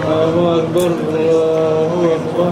الله أكبر الله أكبر.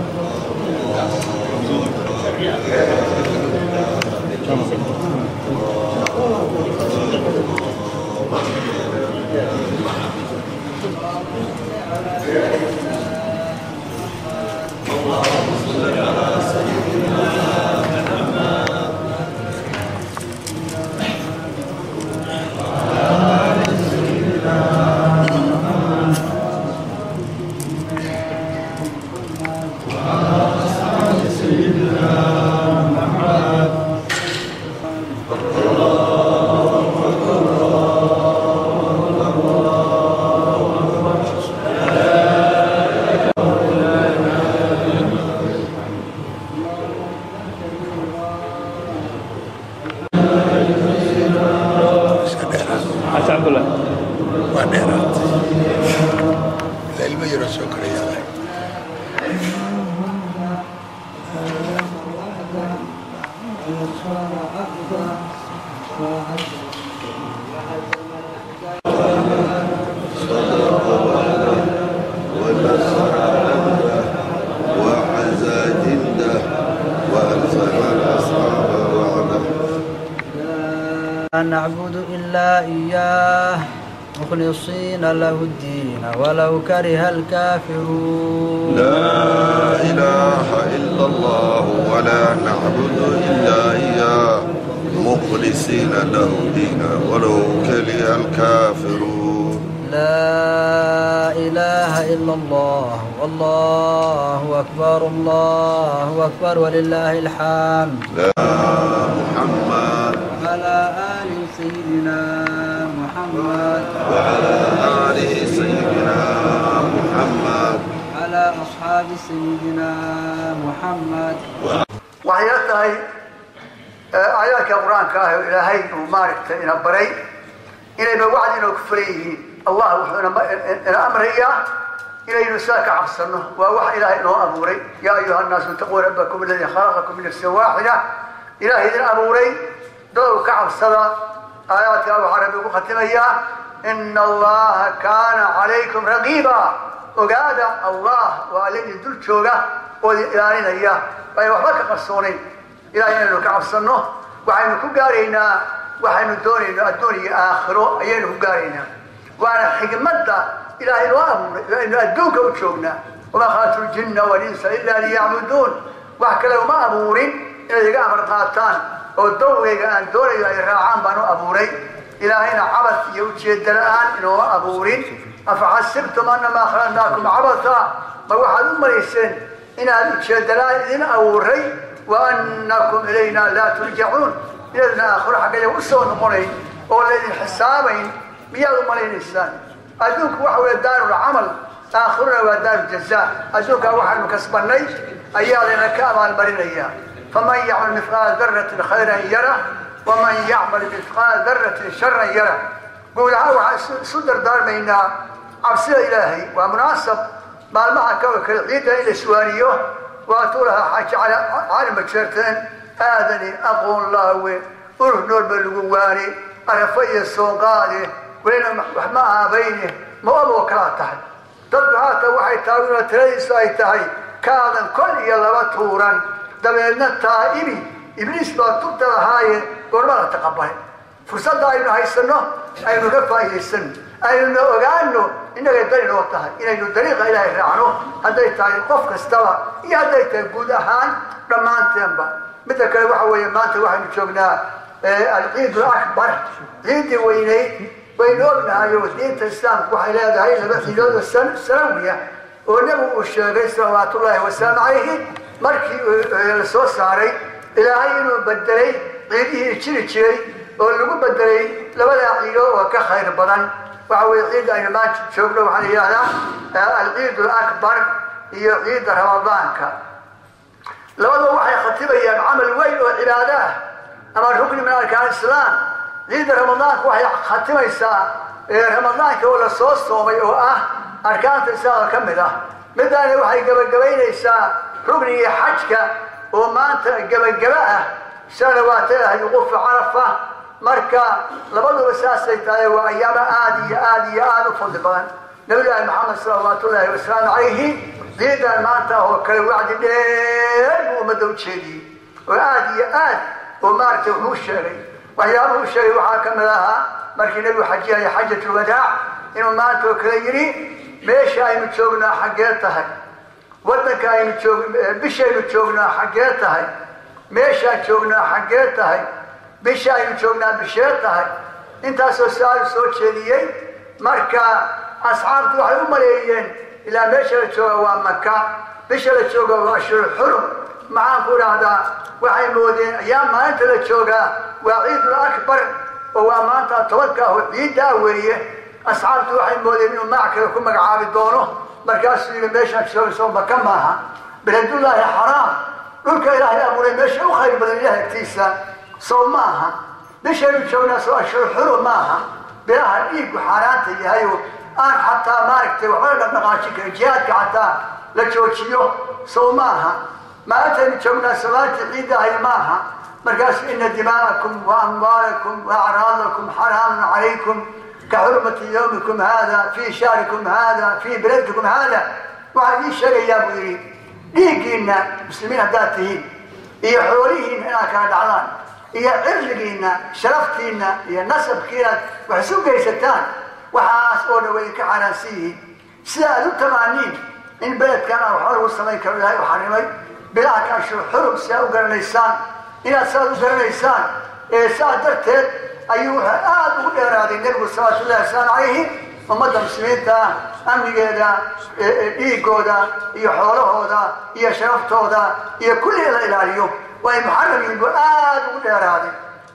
نعبد إلا إياه مخلصين له الدين ولو كره الكافرون. لا إله إلا الله ولا نعبد إلا إياه مخلصين له الدين ولو كره الكافرون. لا إله إلا الله والله أكبر الله أكبر ولله الحمد. لا محمد على آل سيدنا محمد وعلى آل سيدنا محمد على أصحاب سيدنا محمد. وحياتي آيات القرآن كاه إلهي ومارك إن بري إلى بوعد إنه كفريه الله وحنا أمر إياه إلى نساك عبسنه ووحى إلهي إنه أبوري يا أيها الناس اتقوا ربكم الذي خلقكم من نفس واحدة إلهي ذي أبوري دور كعب صدا آيات أبو عربي وختمية إن الله كان عليكم رقيبا وقال الله وعليه دل شوقة وإلهينا إياه ويوحبك قصوني إلهينا إنه كعب صنه وحين كقارينا وحين دونينا الدنيا آخره أيين كقارينا وأنا حكمته إلهي الوامر إنه أدوك وشوقنا وما خلقت الجن والإنس إلا ليعبدون وحكى له ما أبورين إلى ذلك أمر قاتان ودوغيغا aan doonayay ay raacaan baan u abuuray ilaahayna cabad iyo ujeedada aan inoo abuurin afxasibtum annama khalaqnakum cabatha ma waxaad u maleyseen inaad ujeedada idin abuuray wa annakum ilayna la turjacuun idna aakhir xagga u soo noqonay oo leedin xisaabayn miyaad u maleynaysaan adduunku waxa weeye daarul amal aakhirna waa daarul jazaa adduunka waxaanu kasbanay ayaa leena ka abaal marinaya فمن يعمل مثقال ذرة خيرا يره ومن يعمل مثقال ذرة شرا يره. قول هذا صدر دار منا عبسي إلهي ومناسب مع المعكوك العيدة إلى سواريه وأطولها حاجة على عالم بشرتين آذني أقول الله وروح نور بالقواني أنا في السوقالي ولنا معها بيني ما أبو كاتح تبعات وحي تاويل تريس أيتهي كاذن كل يلا بطورا dabeedna taa'ibi ibliis baa tubta lahaaye goormada taqabalay fursadda aynu haysano aynu ka faa'iidaysan aynu ogaano inaga dariiq oo tahay inaynu dariiqa ilaahay raacno hadday tahay qof kastaba iyo hadday tahay guud ahaan dhammaanteenba midda kale waxa weeye maanta waxaynu joognaa al-ciid al-akbar ciidii weyneyd waynu ognahay oo diinta islaamku waxay leedahay laba ciidood sanawiya oo nabigu uu sheegay salawaatullaahi wasalaamu calayhi markii la soo saaray ilaahay inuu bedelay ciidihii jiri jiray oo lagu bedelay labada ciido oo ka khayr badan waxa weeye ciidda aynu maanta joogno waxaa la yidhahdaa al-ciid al-akbar iyo ciidda ramadaanka labadaba waxay khatibayaan camal weyn oo cibaado ah ama rukni min arkaan islaam ciidda ramadaanka waxay khatimaysaa ramadaanka oo la soo soomay oo ah arkaanta islaamka ka mid ah midaana waxay gabagabaynaysaa rugniga xajka oo maanta gabagaba ah sanawaataha yuqufu carafa marka labaduba saasay tahay waa ayaama aad iyo aad u fadli badan نبي الله محمد صلى الله عليه وسلم عليه ليدا ما انتهى كل وعد دير ومدو تشيدي وعادي ومارت وحوشري وحياه الشيء وحاكم لها مركي نبي حجها حجة الوداع إنه ما انتهى كليري بيش اي متشوقنا حقيتها ودك اي متشوق بيش اي متشوقنا حقيتها ميش اي متشوقنا حقيتها بيش اي متشوقنا بشيتها انت سؤال سو تشيدي مركا أصحاب waxay u maleeyeen ilaa meesha la joogo waa Makka bisha la joogo waa Ashhur Hurum maxaan ku raahdaa waxay moodeen ayaa maanta la jooga waa Ciid Akbar oo waa maanta tobanka ciida weeye asxaabtu waxay moodeen inuu macka ku magacaabi doono markaas uu meesha joogo soo Makka maaha biladullahi haram dhulka Ilaahay abuuray meesha u khayr badan Ilaahay tiisa soo maaha bisha la joogo soo Ashhur Hurum maaha bilaha iigu xaraanta yahay أنا حتى ماركت وحنا نقاشك جهاد حتى لتوجيه صوماها ما أتى شونا صلاة العيد هاي ماها مركز إن دماءكم وأموالكم وأعراضكم حرام عليكم كحرمة يومكم هذا في شهركم هذا في بلدكم هذا وهذه الشيء يا بويري ليكينا مسلمين ذاتهم هي حوريهم هنا كان علان هي عرقينا شرفتينا هي نسب كينا وحسوق يستان وحاس أونا ويك حراسيه سألوا تمانين إن بلد كان وحرم السماء كرهاي وحرمي بلا كان شو حرم سألوا قرن ليسان إلى سألوا قرن ليسان سأدرت أيها آدم إرادي النبي صلى الله عليه وسلم عليه ومدى مسلمين تا أمني دا إيقو دا يحوله دا يشرفته دا كل إلى اليوم وإن محرم يقول آدم إرادي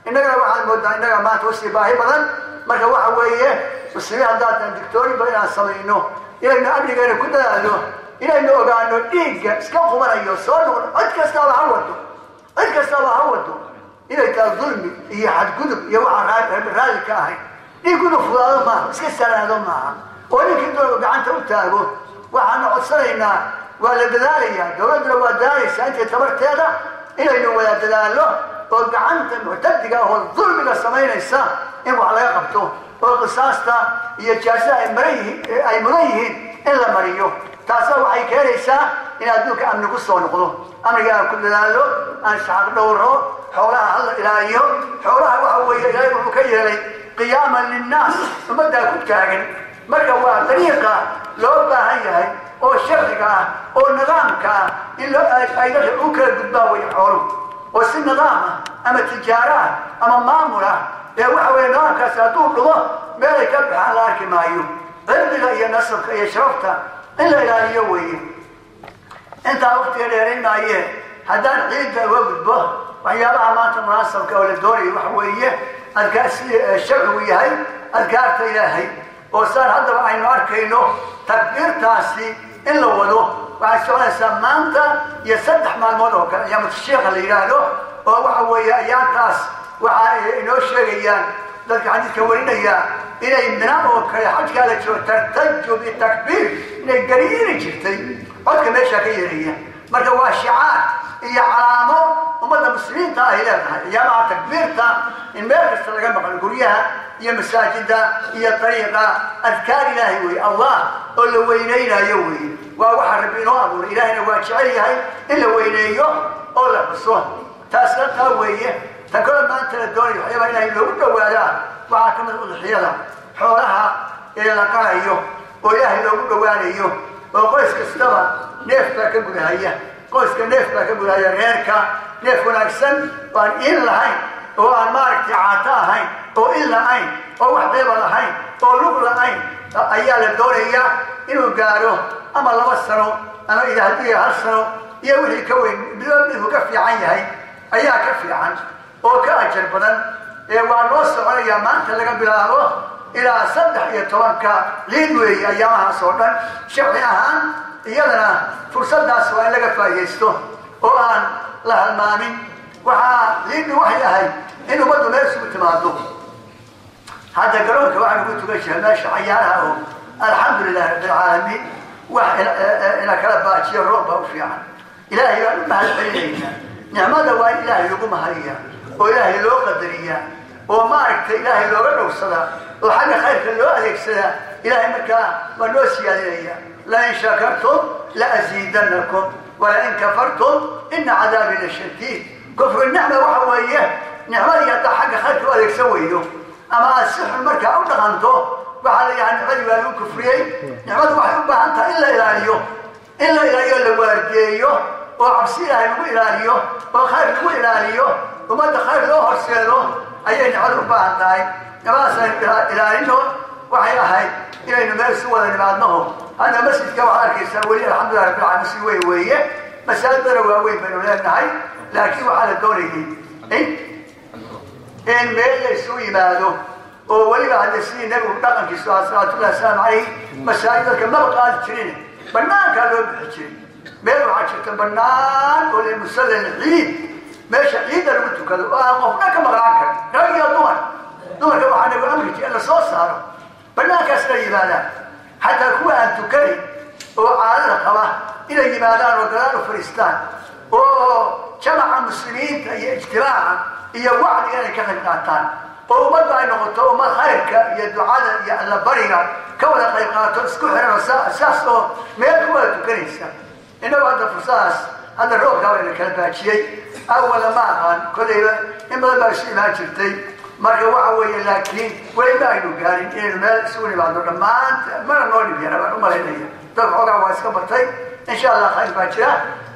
إنك واحد مدى إنك ما توصي باهي بدن مركا واحد ويه مسلمين عندنا دكتوري بينا سمينه إلى إنه قبل غير كده إلى إنه قالوا إيجا سكفوا من أيوسون أتكسر عوضه إلى كظلم يحد قدم يوعى رالي كاهي يقولوا فلان ما سكسر هذا معه ولكن دول قعنت وتابوا وحنا عصرنا ولا دلالية دولة لو دارس أنت تبرت هذا إلى إنه ولا دلاله وقعنت معتد هو الظلم إلى سمين الإنسان إنه على يقبته وقصاصتا يجازا أي مريهين إلا مريو تاسو أي كارثة إن أدوك أمن قصة ونقضه أمن قال كل ذلك أن شعب دوره حولها الله إلى يوم حولها وهو إلى يوم مكيري قياما للناس ومدى كنت كاغن مركوا طريقة لو باهي أو شرقة أو نظامك إلا أيضا أوكل قداوي حوله وسن نظامه أما تجارة أما مامورة يا وحوي ناقة ساتوب له ما يكبح على كمايو عندنا يا نصر يا شرفته إلا إلى يوي أنت وقت يرين أيه هذا عيد وقت به ويا ما مناسب كول الدوري وحويه الكاس الشرعي هاي الكارت إلهي وصار هذا عين أركينه تكبير تاسي إلا ولو وعشان سمانته يصدح مع الملوك يا متشيخ اللي يراله وحويه يا تاس وإنه شيئا لكن عندي كورينا يا إلى إننا وكل حاجة قالت شو ترتج بالتكبير إلى قرير جرتي قد كم شكيرية مرة وشعار هي علامة ومدى مسلمين تاهلها يا مع تكبير تا المركز تلقى مقال قريها هي مساجد هي طريقة أذكار إلهي الله اللي وينينا يوي وحربينه أبو إلهنا وشعري هاي إلا وينيه أولا بصوه تاسلتها ويه تقول ما أنت الدوري وحيبا إلهي لو قوالا وعاكم الضحية حولها إلى لقاء وإلهي لو قوالا وقويسك استوى نيفتا كبيرها هي قويسك نيفتا كبيرها هي غيرك نيفكونا أكسن وأن إلا هاي وأن مارك تعاتا هاي وإلا هاي ووحبيبا لهاي ولقلا هاي أيال الدوري إنه قالوا أما الله وسنو أما إذا هديه هالسنو يوحي كوين بدون كفي عين هاي أيها كفي عن وكأجر بدن وأن وصل عليها ما أنت لقى بلاله إلى صدح يتوانك لينوي أيامها صورنا شعري أهان يدنا فرصة دا سؤال لقى فايستو وأن لها المامين وها لينو وحي أهي إنه بدو نرسو بتمادو هذا قرونك واحد قلت بيشه ماشي عيارها الحمد لله رب العالمين وإلى كلاباتي الرغبة وفيعا إلهي ما هالحرينا نعمة وإن إلهي لقومها هي وإلهي لو قدرية وما أكت إلهي لو قدر الصلاة وحاجة خير كله عليك سلام إلهي مكا ونوسي عليها لئن شكرتم لأزيدنكم ولئن كفرتم إن عذابي لشديد كفر النعمة وحوية نعمة يتحق خلق وذلك سويه أما السحر المركة أو دغنته وحال يعني نعمة يقولون كفريين نعمة وحيوبها أنت إلا إلهيه اللي وارديه وعبسيها يقول إلهيه وخير يقول إلهيه وما تخير له هرسيله أي نعمة وحيوبها أنت نعمة سنة إلهيه وحياهي إلى نمارس ولا نبعدناه أنا مسجد كوحار كيساولي الحمد لله رب العالمين سوي ويه مساجد بنوا وين بنوا لنا هاي لكن وحال الدوري إن ميل يسوي ماله وولي بعد السنين نبي دقن كيسوا صلاة الله السلام عليه مساجد كما قال تشرين بنان كانوا بحجين ميل وحشة بنان ولا مسلم العيد ماشي عيد اللي قلت كذا وقفنا كما غاكر رأي دور كما حنا بأمريكا أنا صوص صاروا بنان كسر يبالا حتى هو أن تكري وعلى القواه إلى يبالان وقرار وفريستان وجمع المسلمين اجتماعا هي وعد يعني كذا قاتان ومضى إنه قلتوا ما خيرك يدعى يا الله بريئا كولا خير قاتل اسكوحنا أساسه ما يكون تكريسا إنه هذا فرصاص هذا الروح قال لك الباكشي أول ما كان كل إما الباكشي ما شفتي ما جوعوا لكن وين باينو قالين إن المال سوني بعد ما نقول بينا ما لنا تفعل واسكبتي إن شاء الله خير باكشة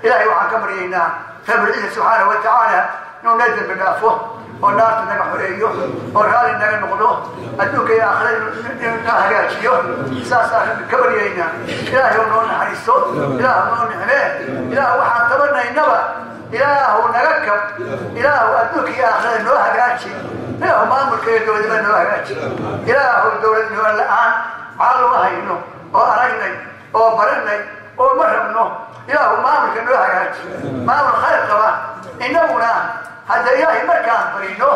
إلهي وعن كمرينا فبالله سبحانه وتعالى ننادي بنافه ونار تنقى حريه ورهال نقى نقضه أدوك يا أخي نهجاتيه ساسا كبرينا إلهي ونون حريصه إلهي ونون نحميه إلهي وحن تبرنا النبا إلهي نركب إلهي أدوك يا أخي نهجاتي إلهي ما أمرك يدود من نهجاتي إلهي الدولة نهجاتي الآن على وهينه وأريني وبرني ومرمنه إلهي ما أمرك نهجاتي ما أمر خير قبا إنهنا هذا إلهي مركان برينه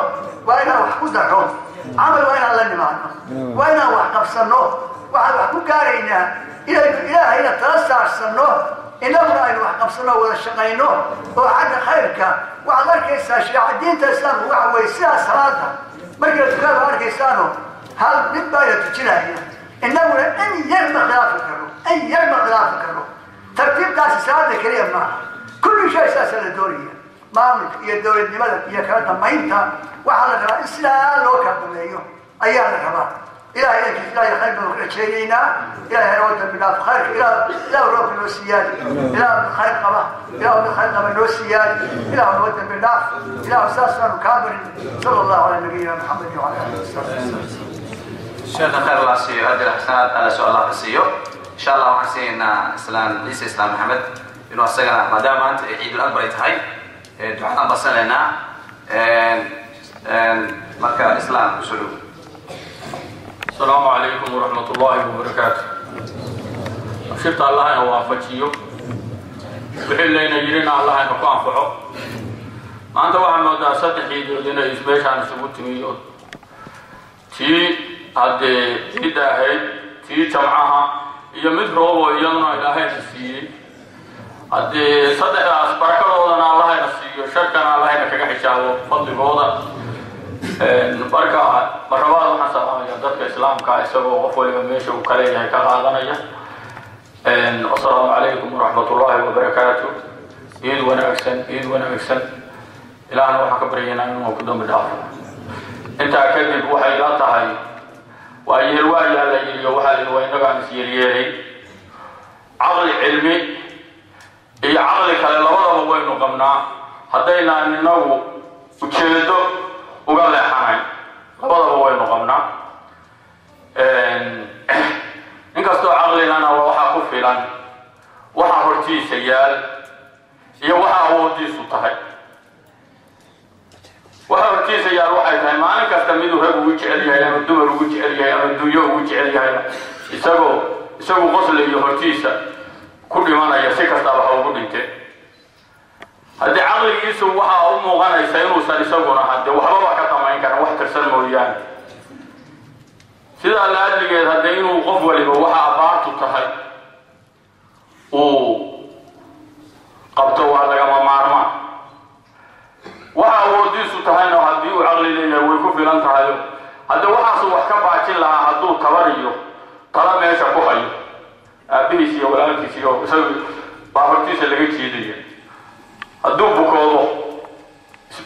وإنا وحكوزنه عمل وإنا الله نمانه وإنا وحقفصنه وحكو كارينا إلهي نترسع السنه إنهنا إنا وحقفصنه ولا شقينه وحاجة خيرك وعلى الكيساشي الدين تسلم وحوي سيا صلاة مركز كتاب على الكيسانه هل نباية تجينا إنهنا أن يرمى خلافك ترتيب تاسي سعادة كريم معه كل شيء أساسا للدورية مامك هي الدولة لماذا هي كانت ميتة وحالة رأى إسلام لو كانت مليون أيها الرحمة إلهي إلهي خير من شيئنا إلهي روت بنا خير إلهي روت من السياد إلهي خير قبا إلهي خير من السياد إلهي روت بنا إلهي أساسا كامل صلى الله على نبينا محمد وعلى آله وصحبه الشيخ خير الله سيو هذه الحسنات على سؤال الله سيو إن شاء الله وحسينا إسلام ليس إسلام محمد إنه أستغنى ما دام أنت عيد الأكبر يتهي دعنا بصلنا مركز الإسلام سلوك. السلام عليكم ورحمة الله وبركاته. شفت الله يوافقيه بحلنا يجرينا الله ينقطع فعه. ما أنت واحد ما دا صدق يدينا يسبيش عن سبوت ميلود. تي هذا جدا هي تي جمعها يمد روبو يجنا إلى هاي السيء. هذا صدق أسبرك روضنا الله ينسيه شركنا الله ينكح حشاو فضل روضا. بركة مرحبا حسنا يا دكتور الإسلام كايسو وفولي ميشو وكلي هيك هذا السلام عليكم ورحمة الله وبركاته. إيد وأنا أحسن إلى أن وحق برينا إنه قدام الدار. أنت أكيد وحي لا تهاي وأي الواجب على يلي وحال وين قام يسيريه عقل علمي هي عقلك على الله وين قمنا هدينا إنه وشيدو وقال لي حناي labadaba waynu qabnaa inkastoo caqligana waxa ku filan waxa hortiisa yaal iyo waxa awoodiisu tahay waxa hortiisa yaal waxay tahay maalin kasta mid uu rag ugu jecel yahay ama dumar ugu jecel yahay ama duuyo ugu jecel yahay isagoo qoslayo hortiisa ku dhimanaya si kasta waxa ugu dhintay هذا عقل يسوع وها أمه غنا يسيروا سالسونا هذا وحبوا كتامين كانوا واحد ترسل موليان سيدا الله اللي هذا إنه غفوة اللي وها أبارته تهاي قبضوا على جماعة معرمة وها وديسوا تهاي هذا وعقل اللي ويكون في لان تهاي هذا وها سوى كبا كلا هذا كبريو jiido isagu baabartiisa laga jiidaya hadduu bukoodo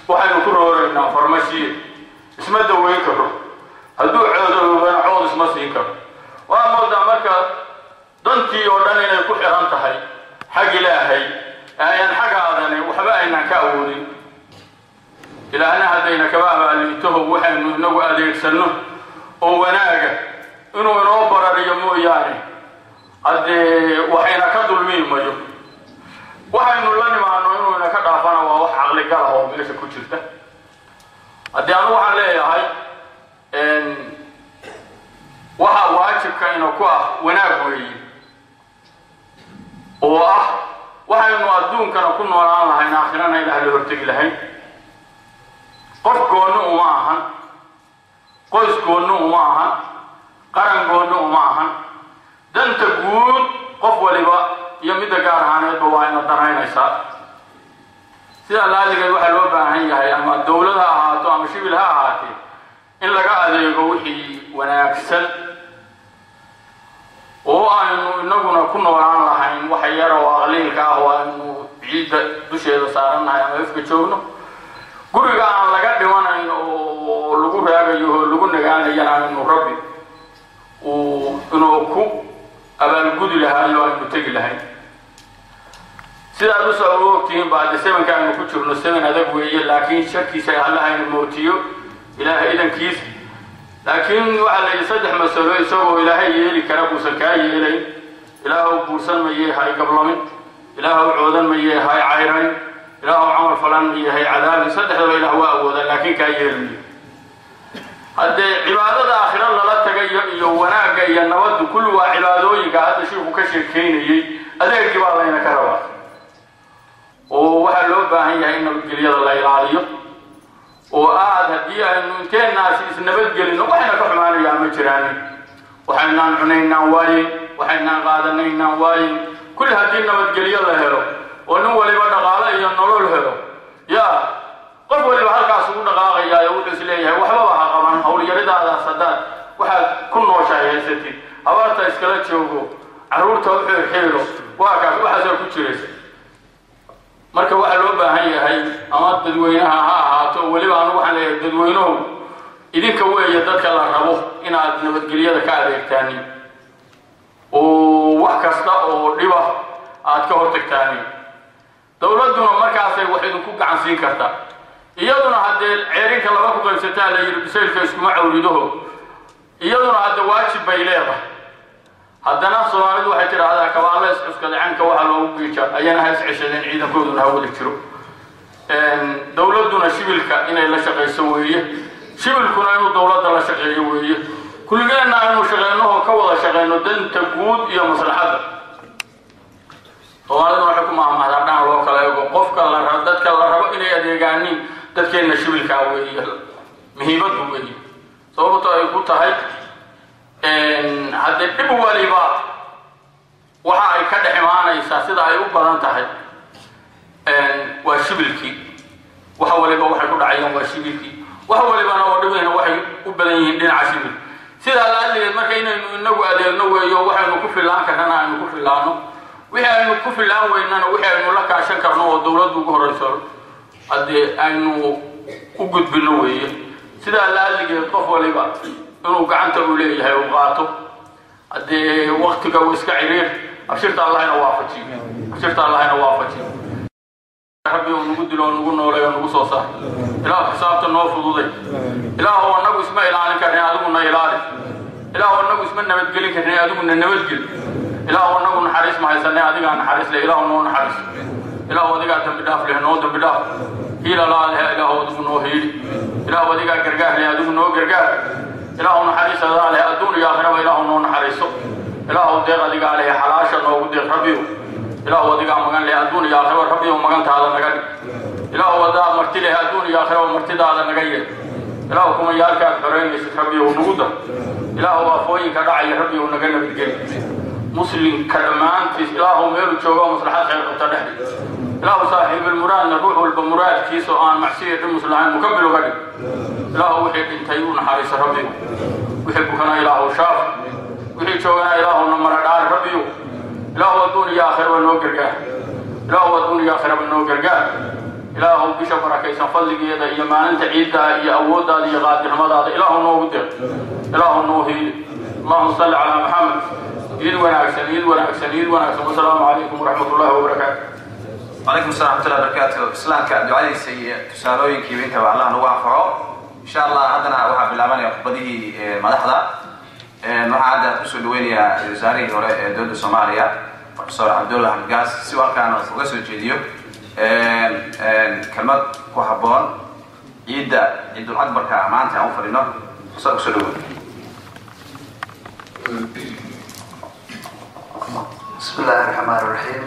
waxaynu ku rooraynaa farmashiye isma daweyn karo hadduu coodoobana cood isma siin karo waa moodaa marka dantii oo dhan inay ku xiran tahay xag ilaahay ayaan xagaadani waxba aynaan ka awoodin ilaahna haddayna kaba abaalitaho waxaynu inagu adeegsanno oo wanaaga inuu inoo barariyo mooyaane haddee waxayna ka dulmiin mayo waxaynu la nimaano inuu ina ka dhaafana waa wax caqligalah oo meesha ku jirta haddii anu waxaan leeyahay waxa waajibka ina ku ah wanaag weeye oo ah waxaynu adduunkana ku noolaan lahayn aakhirana ilaah la hortegi lahayn qof goonni uma ahan qoys goonni uma ahan qaran goonni uma ahan danta guud qof waliba iyo midda gaar ahaaneedba waa ina danaynaysaa sida laaligeed waxaa loo baahan yahay ama dawlad ha ahaato ama shibil ha ahaatee in laga adeego wixii wanaagsan oo aynu inaguna ku noolaan lahayn waxa yar oo aqliilka ah oo aynu ciidda dusheeda saarannahay ama ifka joogno guriga aan laga dhimanayn oo lagu raagayo oo lagu nagaanayana aynu rabbi inuu ku abaalgudi lahaayo aynu tegi lahayn sidaad u soo ogtihiin baade sebanka aynu ku jirno seban adag weeye laakiin sharkiisa allahayna mootiyo ilaahay idankiisa laakiin waxaa la yidhi saddex masalo isagoo ilaahay yeeli kara buusan kaa yeelayn ilaahu buursan ma yeehay gablamin ilaahu coodan ma yeehay cayrayn ilaahu camal falan ma yeehay cadaabin saddexdaba ilaah waa awooda laakiin kaa yeelmayo haddee cibaadada aakhira lala tagayo iyo wanaagga iyo nabaddu kulli waa cibaadooyinka hadda shiiku ka sheekaynayey adeegii baa layna ka rabaa oo waxaa loo baahan yahay in nabadgelyada la ilaaliyo oo aad haddii aynu inteennaasi isnabadgelino waxayna ka xumaanayaa ma jiraanin waxaynaan cunaynaan waayin waxaynaan qaadanaynaan waayin kulli haddii nabadgelyo la helo oo nin waliba dhaqaale iyo nolol helo yaa qof waliba halkaas ugu dhaqaaqayaayo wuxuu is leeyahay waxbaba ha qaban howlyaridaadaas haddaad waxaad ku nooshahay haysatid habaarta iskala joogo carruurta u xirxiiro waa kaas waxaasoo ku jiraysa marka waxaa loo baahan yahay ama dadweynaha ha ahaato weliba anu waxaan leeyahay dadweynuhu idinka weeye dadka la rabo inaad nabadgelyada ka adeegtaanin oo wax kasta oo dhiba aad ka hortagtaanin dawladduna markaasay wax idinku gacan siin kartaa iyaduna haddee ceerinka laba ku qaybsataa la yidhi bisaylka iskuma cawridaho iyaduna hadda waajib bay leedahay haddana soomaalidu waxay tidhaahdaa kabaalla iscuskada canka waxaa loogu giija ayana ha isceshadeen ciidankooduna ha wada jiro dawladduna shibilka inay la shaqayso weeye shibilkuna inuu dawladda la shaqeeyo weeye kulligeenna aynu shaqeynoho ka wada shaqeyno danta guud iyo maslaxadda soomaaliduna waxay ku maahmahdaan dhan loo kala eego qofka dadka la rabo inay adeegaanin dadkeenna shibilkaa weeye muhiimaddu weeye sababto ay ku tahay haddee dhib waliba waxa ay ka dhex imaanaysaa sida ay u badan tahay waa shibilkii waxa waliba waxay ku dhacayaan waa shibilkii wax walibana oo dhibeyna waxay u badan yihiin dhinaca shibil sidaa laaligeed marka inaynu inagu adeegno weeyo waxaynu ku fillaan karnana aynu ku fillaano wixii aynu ku fillaan weynana wixii aynu la kaashan karno oo dawladdu ugu horeyso haddee aynu u gudbino weeye sidaa laaligeed qof waliba inuu gacanta u leeyahay uu qaato haddee waktiga uu iska ciriir abshirta allahayna waafajiyo rabbi uu nagu dilo oo nagu noolay oo nagu soo saaray ilaahu xisaabta noo fududay ilaahu annagu isma ilaalin karnay adiguna ilaali ilaahu annagu isma nabadgelin karnay adiguna nabadgel ilaahu annagu naxariis ma haysanay adigaa naxariis leh ilaahu noo naxariis ilaahu adigaa dambi dhaaf leh noo dambi dhaaf hiila laa leh ilaahu adigu noo hiili ilaahu adigaa gargaar leh adigu noo gargaar ilaahu naxariis adaa leh adduun iyo aakhiraba ilaahu noo naxariiso ilaahu deeq adigaa leh xalaasha noogu deeq rabbiyo ilaahu adigaa magan leh adduun iyo aakhiraba rabbiyo magantaada naga dhig ilaahu adaa marti leh adduun iyo aakhiraba martidaada naga yeel ilaahu kuma yaalkaad xoreynaysid rabbiyo nagu dar ilaahu waafooyinka dhacaya rabbiyo naga nabadgeli muslimka dhammaantiis ilaahu meelu joogo maslaxad khayr qabta dhexdi ilaahu saaxiibulmuraadna ruux walba muraadkiisa oo aan macsiya dhimus lahayn mukabil uga dhig ilaahu wixii dhintay u naxariisa rabbiyo wixii bukana ilaahu shaaf wixii joogana ilaahuna mara dhaar rabbiyo ilaahu adduun iyo aakhira نوكرجا إلهو الدنيا آخرة بنوكرجا إلهو بشر بركيس فضلك يدا يا ما أنت عيدا يا أود هذا يا غادر ماذا إلهو نوجد إلهو نوهي اللهم صل على محمد يد ونعكسن والسلام عليكم ورحمة الله وبركاته. وعليكم السلام ورحمة الله وبركاته. إسلام كدعاء سيء تسالوين كيفين تبع الله نوافعه إن شاء الله. عندنا واحد بالأمان يقبضه مدحضة نوعاد أسود وينيا زاري دولة الصومالية بروفيسور عبد الله حمد قاس سواء كان فوقس الجديو كلمات كوحبون عيد الأكبر كأمان تعون فرينا أسود بسم الله الرحمن الرحيم.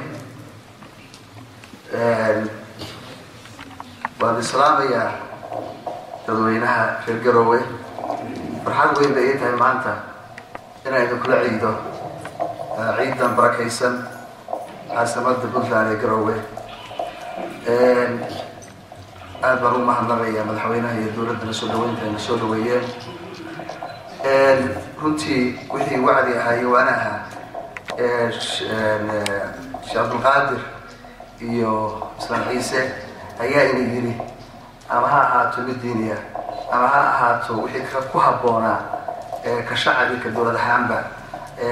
وبالسلام يا تدوينها في القروي فرحان وين بقيتها معناتها إن إذا كل عيده عيدا بركيسا عاصمة بنتلان القروي أدبروا مع النبي مدحوينها هي دولة نسولوين كنتي وحي وعدي هاي وأناها شيخ عبد القادر iyo islaan ciise ayaa ina yiri ama ha ahaato mid diiniya ama ha ahaato wixii ku habboonaa ka shacabka dowladda Hamba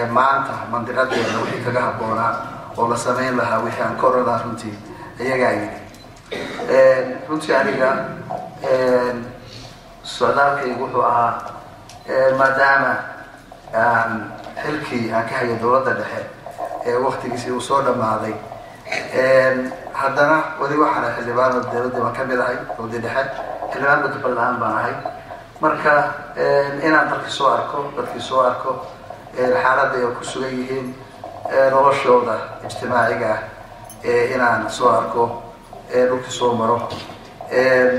maanta mandiqadeena wixii kaga habboonaa oo la sameyn lahaa wixii aan korona runtii ayaga yiri runtii aniga socdaalkaygu wuxuu ahaa maadaama xilkii aan ka hayo dowladda dhexe waqtigiisii uu soo dhamaaday haddana wali waxaan xildhibaan dowladda ma kamid ahay dowladda dhexe xildhibaan Puntland baan ahay marka inaan dadkii soo arko xaaladda ay ku sugan yihiin noloshooda ijtimaaciga inaan soo arko dhulkii soo maro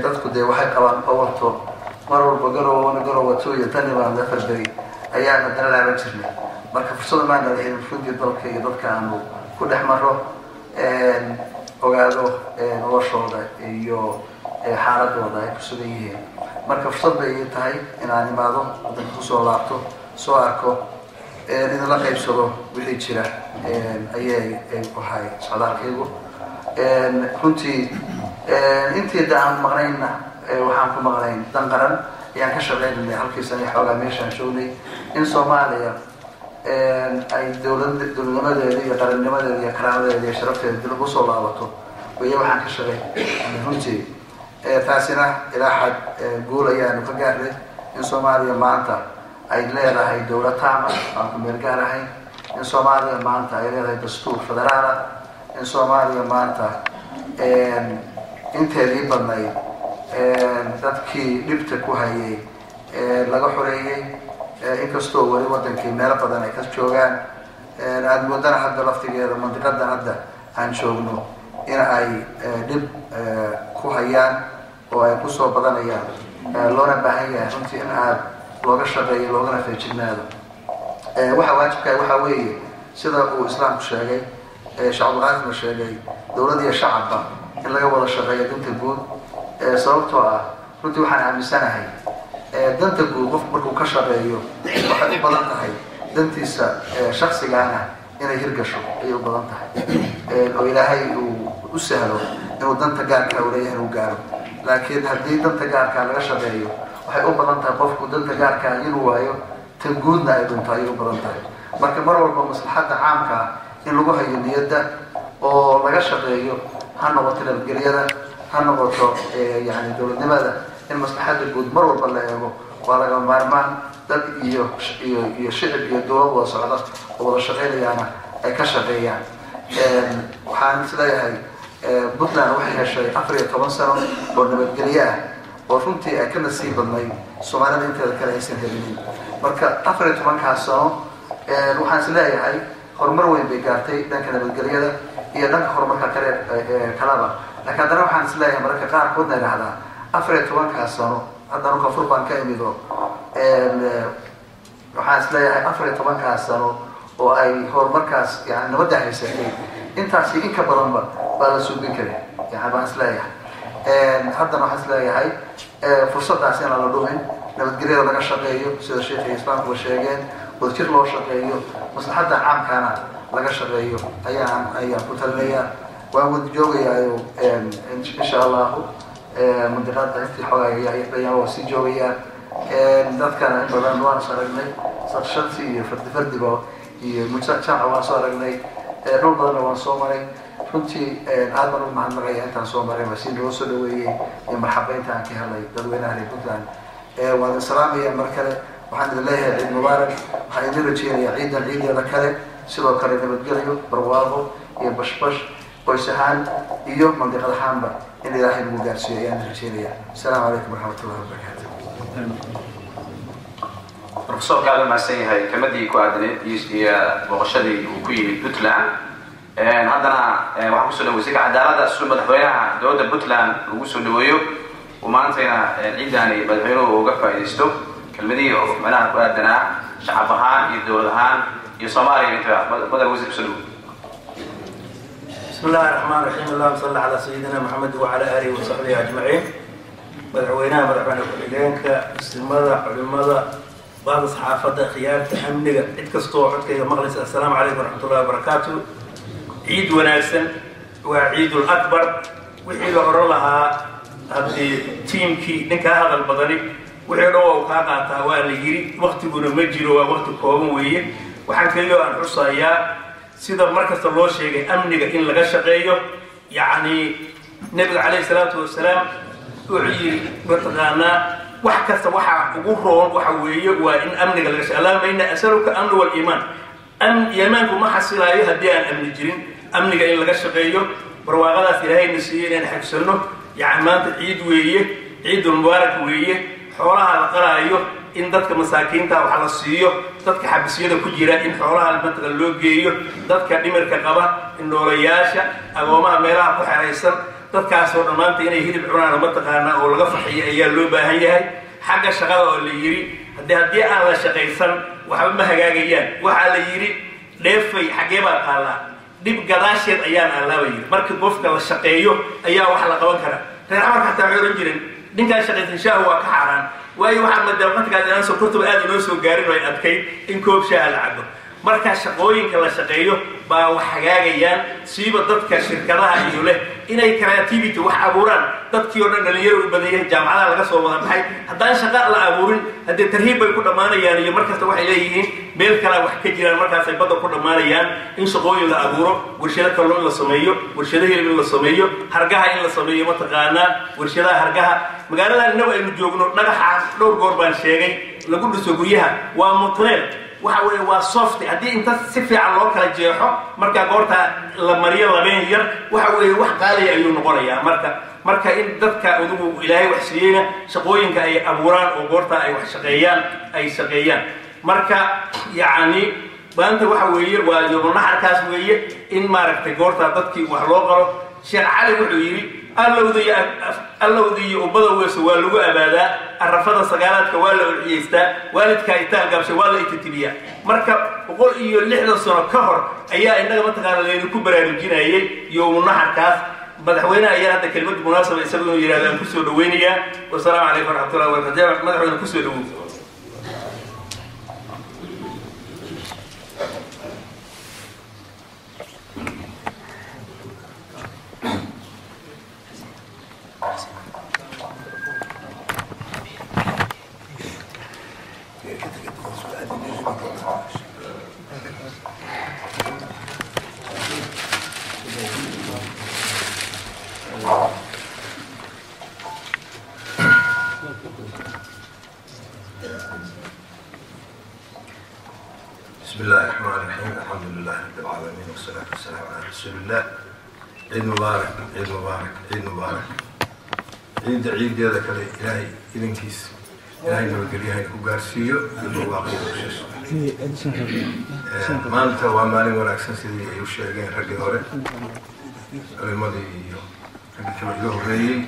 dadku dee waxay qabaan qawarto mar walba garowato iyo tani baan la farbari ayaan haddana laaban jirnay marka fursada maan helin runtii dalka iyo dadka aanu ku dhex maro ogaado noloshooda iyo xaaladooda ay ku sugan yihiin marka fursad bay tahay inaan imaado wadanka kusoo laabto soo arko idinla qaybsado wixii jira ayay ahay socdaalkaygu runtii intii daan maqnayna waxaan ku maqnayn dan qaran ayaan ka shaqeynay halkii sano xoogaa meeshaan joognay in Soomaaliya ay dowladnimadeeda iyo qarannimadeeda iyo karaamadeeda iyo sharafteeda dib u soo laabato way waxaan ka shaqeynay runtii taasina ilaa xad guul ayaanu ka gaarnay in Soomaaliya maanta ay leedahay dowlad taam ah oo meel gaar ah in Soomaaliya maanta ay leedahay dastuur federaal ah in Soomaaliya maanta inteedii badnay dadkii dhibta ku hayay laga xoreeyay inkastoo wali wadankii meelo badan ay ka joogaan aad moodana hadda laftigeeda mandiqadan hadda aan joogno in ay dhib ku hayaan oo ay kusoo badanayaan loona baahan yahay runtii in aad looga shaqeeyo loogana feejignaado waxa waajibka waxa weeye sida uu islaamku sheegay shacabka sheegay dowladda iyo shacabka in laga wada shaqeeyo danta guud sababtoo ah runtii waxaan aaminsanahay danta guud qof markuu ka shaqeeyo waxay u badan tahay dantiisa shakhsigaana inay hirgasho ayay u badan tahay oo ilaahay uu u sahlo inuu danta gaarka u leeyahay inuu gaaro laakiin haddii danta gaarka laga shaqeeyo waxay u badan tahay qofku danta gaarka inuu waayo tan guudna ay dunto ayay u badan tahay marka mar walba maslaxadda caamka in lagu hayo niyadda oo laga shaqeeyo ha noqoto nabadgelyada ha noqoto yani dowladnimada in maslaxadda guud mar walba la eego waa laga maarmaan dad iyo shicib iyo dowlad wada socda oo wada shaqeynayaana ay ka shaqeeyaan waxaan isleeyahay Puntland waxay heshay 14 sano oo nabadgelyo ah oo runtii ay ka nasiib badnay Soomaalida inteeda kale aysan helin marka 14 sano waxaan isleeyahay horumar weyn bay gaartay dhanka nabadgelyada iyo dhanka horumarka kale kalaba laakiin haddana waxaan isleeyahay marka qaarkoodna yidhaahdaa 14 sano haddana koonfur baan ka imido waxaan isleeyahay 14 sano oo ay horumarkaas yani nabadda haysatay intaasi in ka badanba baa la suubin karay yani baan isleeyahay haddana waxaan isleeyahay fursadaas in aan la dhumin nabadgelyada laga shaqeeyo sida sheekha islaamku sheegeen wadajir loo shaqeeyo maslaxadda caamkaana laga shaqeeyo ayaan ku talinayaa waan wada joogayaayo insha allahu mandiqada intii xoogaa waa sii joogayaan dadkana in badan waan is aragnay saqshanti iyo fardiba iyo jamca waan soo aragnay dhul badanna waan soo maray runtii aad baan u mahadnaqaya intaan soo maray si loo soo dhaweeyey iyo marxabeynta aan ka helay dadweynaha reer puntland waan salaamaya mar kale waxaan idin leeyahay ciid mubaarak waxaan idin rajeynayaa ciidan ciideeda kale sidoo kale nabadgelyo barwaaqo iyo bashbash qoys ahaan iyo mandiqad ahaanba in ilaahay nagu gaarsiiyo ayaan idin rajeynayaa asalaamu calaykum waraxmatullahi wabarakaatu professor kaala mahadsan yahay kelmadii ku aadaneed iyo booqashadii uu ku yimid puntland haddana waxaan kusoo dhaweysay wasiirka cadaaladda si madaxweynaha dowladda puntland ugu soo dhaweeyo uu maantayna ciidani madaxweynuhu uga faa'iidaysto kelmadii oo macnaha ku aadanaa shacab ahaan iyo dowlad ahaan iyo soomaaliya inta madal wasiir kusoo dhaweey بسم الله الرحمن الرحيم اللهم صل على سيدنا محمد وعلى اله وصحبه اجمعين مدحوينها مدحوينها كلينك استماده علماده بعض الصحافه خيارته امنيه عيد كستو عدكيga مقلس السلام عليكم ورحمه الله وبركاته عيد وناسن وعيد الاكبر وحي لو oran lahaa hadii teamkii ninka hadal badani wixii dhow ka qaataa waa la yiri waqtiguna ma jiro waa waqti kooban weeye waxaan kaliya aan xusayaa sida markasta loo sheegay amniga in laga shaqeeyo yani nabiga calayhi salaatu wasalaam wuxuu yiri bataqaana wax kasta waxa ugu roon waxa weeye waa in amniga laga shaqeeyo allahumma inna as'aluka amna wal iiman iimaanku ma xasilaayo haddii aan amni jirin amniga in laga shaqeeyo barwaaqadaas ilaahayna siiyey inaan xagsano yani maanta ciid weeye ciidul mubaarak weeye xoolaha la qalaayo in dadka masaakiinta wax la siiyo dadka xabisiyada ku jira in xoolaha mantaqa loo geeyo dadka dhimirka qaba in noolayaasha agoomaha meelaha ku xeraysan dadkaas oo dhamaanta inay hilib cunaan ma taqaana oo laga faxiyo ayaa loo baahan yahay xagga shaqada oo la yiri haddii aan la shaqaysan waxba ma hagaagayaan waxa la yiri dheefay xagee baa qaala dib gadaasheed ayaan allaaba yiri markii qofka la shaqeeyo ayaa wax la qaban karaa reer amarka taa oran jirin ninka shaqaysan shaah waa ka xaraan waayo waxa madawqadkaas aan soo korto aad inoo soo gaarin way adkay in koob shaah la cabo marka shaqooyinka la shaqeeyo baa wax hagaagayaan siiba dadka shirkadaha iyo leh inay creativity wax abuuraan dadkii oo dhan dhalinyaro u badan yahay jaamacadaha laga soo wada baxay haddaan shaqa la abuurin haddii tarhiib bay ku dhammaanayaan iyo markasta waxay leeyihiin meel kale wax ka jiraan markaasay badda ku dhammaanayaan in shaqooyin la abuuro warshado kalluun in la sameeyo warshado hilib in la sameeyo hargaha in la sameeyo mataqaanaa warshadaha hargaha magaalada innagu aynu joogno dhagaxa dhowr goor baan sheegay lagu dhiso guryaha waa mutneel waxa weeye waa soft hadii inta si fiican loo kala jeexo marka goorta la mariyo labeen yar waxa weeye wax qaali ayuu noqonayaa marka in dadka ugu ilaahay wax siiyayna shaqooyinka ay abuuraan oo goorta ay wax shaqeeyaan marka yaani baanta waxa weeye waa yobnaxarkaas weeye in maaragtay goorta dadkii wax loo qalo sheekh cali wuxuu yiri allowdii ubada weeso waa lagu abaadaa arafada sagaalaadka waa la ulciyeystaa waalidka itaal gaabshay waa la ititibiyaa marka 160 sano ka hor ayaa inaga mataqaana leeyahay ku baraarujinayay yowmnaxarkaas madaxweynaha ayaa hadda kelmad munaasaba isagoo yiraahdo ku soo dhaweynaya wassalaamu calaykum warahmatullahi wabarakatuh madaxweynaha ku soo dhaweeyay بسم الله الرحمن الرحيم الحمد لله رب العالمين والصلاة والسلام على رسول الله عيد مبارك عيد مبارك عيد مبارك عيد هذا كله إلهي إذنكيس إلهي نبقى إلهي كوغارسيو بالواقع ما أنت ومالي ولا أكسن سيدي يوشيغين رقي هوري الماضي رقي كمجلوه ريي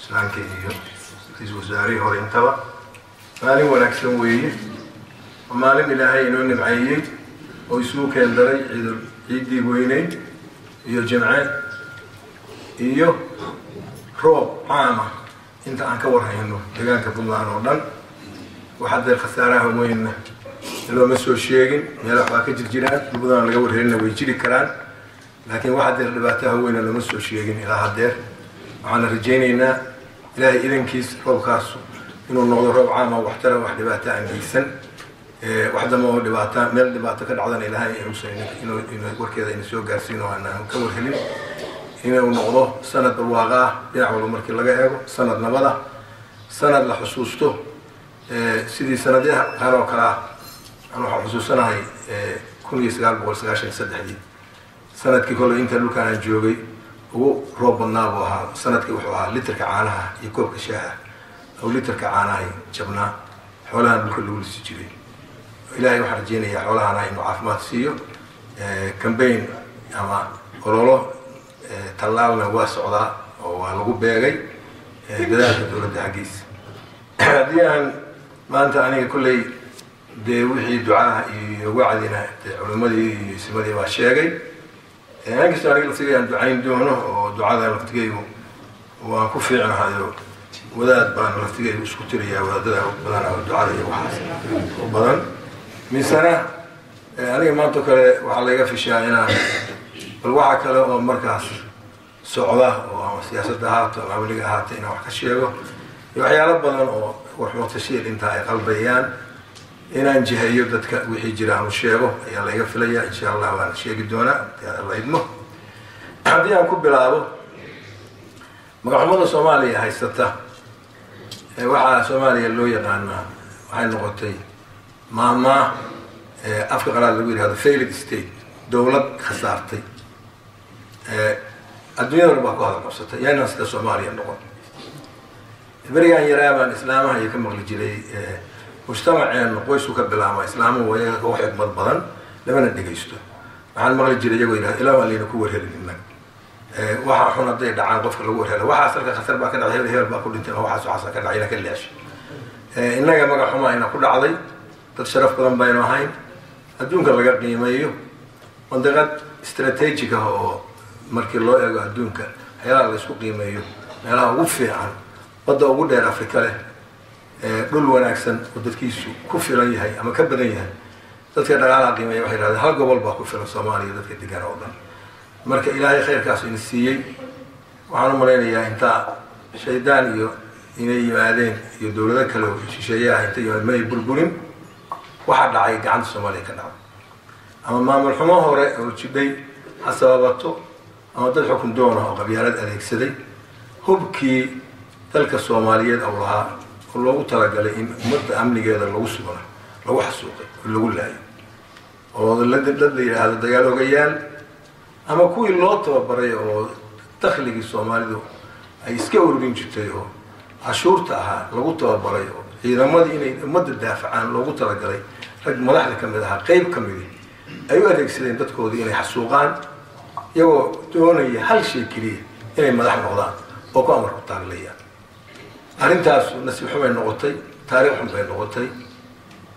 سلانكي رئيس وزاري هوري انتبه مالي ولا أكسن ويه ومالين إلهي إنه نبعيي ويسوك يندري عيدي ويني إيو جمعي إيو روب عامة انت عن كورها إنه لقانك بالله نوردن وحد الخسارة وين لو مسوا شيئين يلا حاكي جرجيران بدنا نقول هنا ويجري كران لكن واحد اللي هو إنه لو مسوا شيئين إلى هالدير وعنا رجينا إلى إذن كيس روب خاص إنه النقطة روب عامة واحترم واحد باتة عن جيسن واحدة ما هو دباتة مل دباتة كان عضنا إلى هاي إنه وركذا إنه سوق قاسين وأنا مكور هلين إنه النقطة سنة الواقع يعمل مركز لقاه سنة نبضة سنة لحسوسته سيدي سنة ده هرو كلا أنا حسوسنا هاي كل يسقال بقول سقاشين سد حديد سنة كي كله إنت لو كان جوجي هو روب النابوها سنة كي وحوها لترك عنها يكوب كشاها أو لترك عنها جبنا حولها بالكل والسجري إلهي وحرجينا يا حولها أنا إنه عافمات سيو كمبين أما قرولو تلالنا واسعدا ولغو بيغي دلالة الدولة حقيس هذه ما أنت أنا كل دي وحي دعاء وعدنا علماء يسمى واشياء أنا كنت أقول لك أن دعاء دونه ودعاء لفتقيه وكفي عن هذا وذات بان لفتقيه وسكتريا وذات بدنا دعاء وحاسن وبدن من سنة أنا ما أتوقع وحلاقة في شاعنا الواحد كله مركز سعودة وسياسة هات وعملية هاتين وحكشيله وحيا ربنا ورحمة الشيء انتهى قلبيان إن أنجح يبدأ وحي جيران وشيله يلا يقفل إن شاء الله وأنا شيء قدونا الله يدمه هذه أنكب بلابه محمد الصومالي هاي ستة وحا صومالي اللي يقانا وحي نقطي مهما أفكار على الويل هذا فيلد ستيت دولة خسارتي الدنيا ربما هذا قصته يعني ناس الصومالية النقط بريان يرابا الإسلام هي كم مغلجلي مجتمع يعني قويس وكبلامه إسلامه وهي واحد مضبطا لما ندقيسته مع المغلجلي يقول إلى اللي نكور هذا منك waxa xun haday dhacaan qofka lagu helo waxa asalka khatar baa ka dhacay heel baa ku dhintay waxa soo xasan ka dhacay ka leesh inaga magac xumaa ina ku dhacday dad sharaf badan bayno ahayn adduunka laga qiimeeyo mandaqad istaraatiiji ah oo markii loo eego adduunka hay'adaha la isku qiimeeyo meelaha ugu fiican wadda ugu dheer Afrika leh dhul wanaagsan oo dadkiisu ku filan yahay ama ka badan yahay dadka dhaqaalaha qiimeeyo waxay yiraahdaan hal gobol baa ku filan Soomaaliya dadka degan oo dhan marka ilaahay khayrkaas in siiyay waxaan u maleynayaa inta shaydaan iyo inay yimaadeen iyo dawladda kale oo shisheeyaha inta yimaadeen burburin waxa dhacay gacanta Soomaaliya ka dhacay ama maamul xumo hore oo jiday hasabato ama dad xukun doona oo qabyaalad adeegsaday hubkii dalka Soomaaliyeed oo lahaa oo loogu talagalay in ummadda amnigeeda lagu sugo lagu xasuuqay lagu laayo oo la yiraahdo dagaal ogayaal ama kuwii loo tababaray oo dakhliga Soomaalidu ay iska ururin jirtay oo cashuurta ahaa lagu tababaray oo ciidamadii inay ummadda daafacaan loogu talagalay rag madaxda kamid ah qayb kamid ay u adeegsadeen dadkoodii inay xasuuqaan iyagoo doonaya hal shay kaliya inay madax noqdaan oo ku amar ku taageerayaan arrintaas nasiib xumay noqotay taariikh xun bay noqotay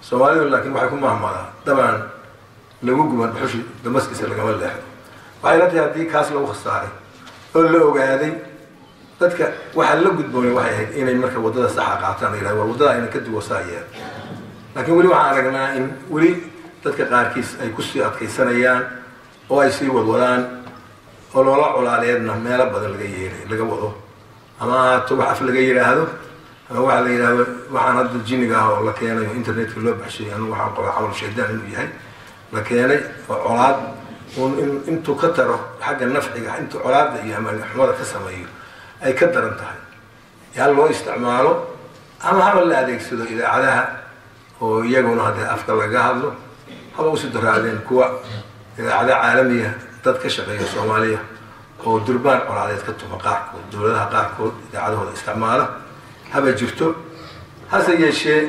Soomaalidu laakiin waxay ku mahmaadaa dabaan lagu guban xushi Damascus lagama leexdo waxay la tahay haddii kaas lagu khasaaray oo la ogaaday dadka waxa la gudboonay waxay ahayd inay marka wadada saxa qaataan ilaa wadada inay ka duwasaayeen laakiin wali waxaan aragnaa in wali dadka qaarkiis ay ku sii adkaysanayaan oo ay sii wadwadaan oo loola colaaleedna meelo badan laga yeelay laga wado ama wax laga yiraahdo ama waxa la yiraahdo waxaan hadda jinniga ah oo la keenayo internetka loo baxshay anu waxaan qoraa camal shaydaan inuu yahay la keenay oo colaad intuu ka taro xagga nafciga intuu colaadda iyo amaan xumada ka sameeyo ay ka daran tahay yaa loo isticmaalo ama haba la adeegsado idaacadaha oo iyaguna hadda afka laga hadlo haba usi daraadeen kuwa idaacada caalamiya dad ka shaqeeya Soomaaliya oo durbaan colaadeed ka tuma qaarkood dawladaha qaarkood idaacadahooda isticmaala haba jirto hase yeeshee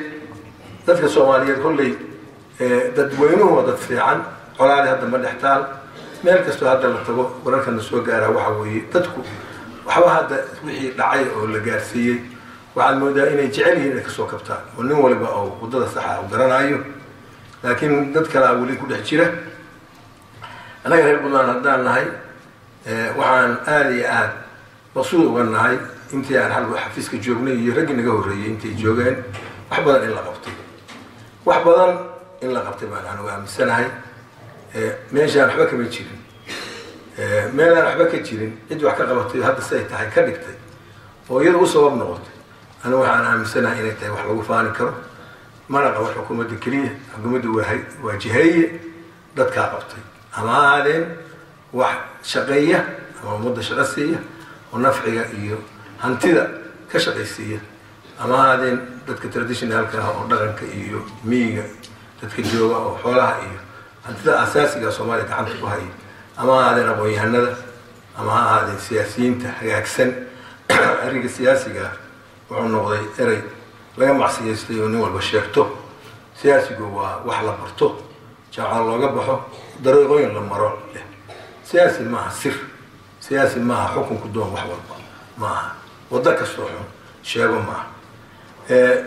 dadka Soomaaliyeed kulley dadweynuhu waa dad fiican colaade hadda ma dhextaal meel kastoo hadda la tago wararkana soo gaaraa waxa weeye dadku waxba hadda wixii dhacay oo la gaarsiiyey waxaad moodaa inay jecel yihiin inay kasoo kabtaan oo nin waliba oo wadada saxa u garanayo laakiin dad kale weli ku dhex jira anaga reer Puntland haddaan nahay waxaan aad iyo aad maqsuud uga nahay intii aan halka xafiiska joognay iyo raggii naga horreeyay intay joogeen wax badan in la qabtay wax badan in la qabtay baan anigu aaminsanahay meeshaan waxba kama jirin meelaan waxba ka jirin cid wax ka qabatay hadda siday tahay ka dhigtay oo iyada u sabab noqotay anigu waxaan aaminsanahay inay tahay wax lagu faani karo mana qabo xukuumadda keliya xukuumadda waa jiheeye dadkaa qabtay ama ha ahaadeen wax shaqeeya ama ummadda shaqo siiya oo nafciga iyo hantida ka shaqaysiiya ama ha ahaadeen dadka traditionalka ah oo dhaqanka iyo miyiga dadka jooga oo xoolaha iyo hantida asaasiga Soomaaliya gacanta ku haya ama ha ahaadeen aqoon-yahanada ama ha ahaadeen siyaasiyiinta hagaagsan arrinka siyaasiga wuxuu noqday erey laga macsiyeystay oo nin walba sheegto siyaasigu waa wax la barto jaamacad looga baxo dariiqooyin la maro leh siyaasi maaha sir siyaasi maaha xukunku doon wax walba maaha waddo kastoo xun sheego maaha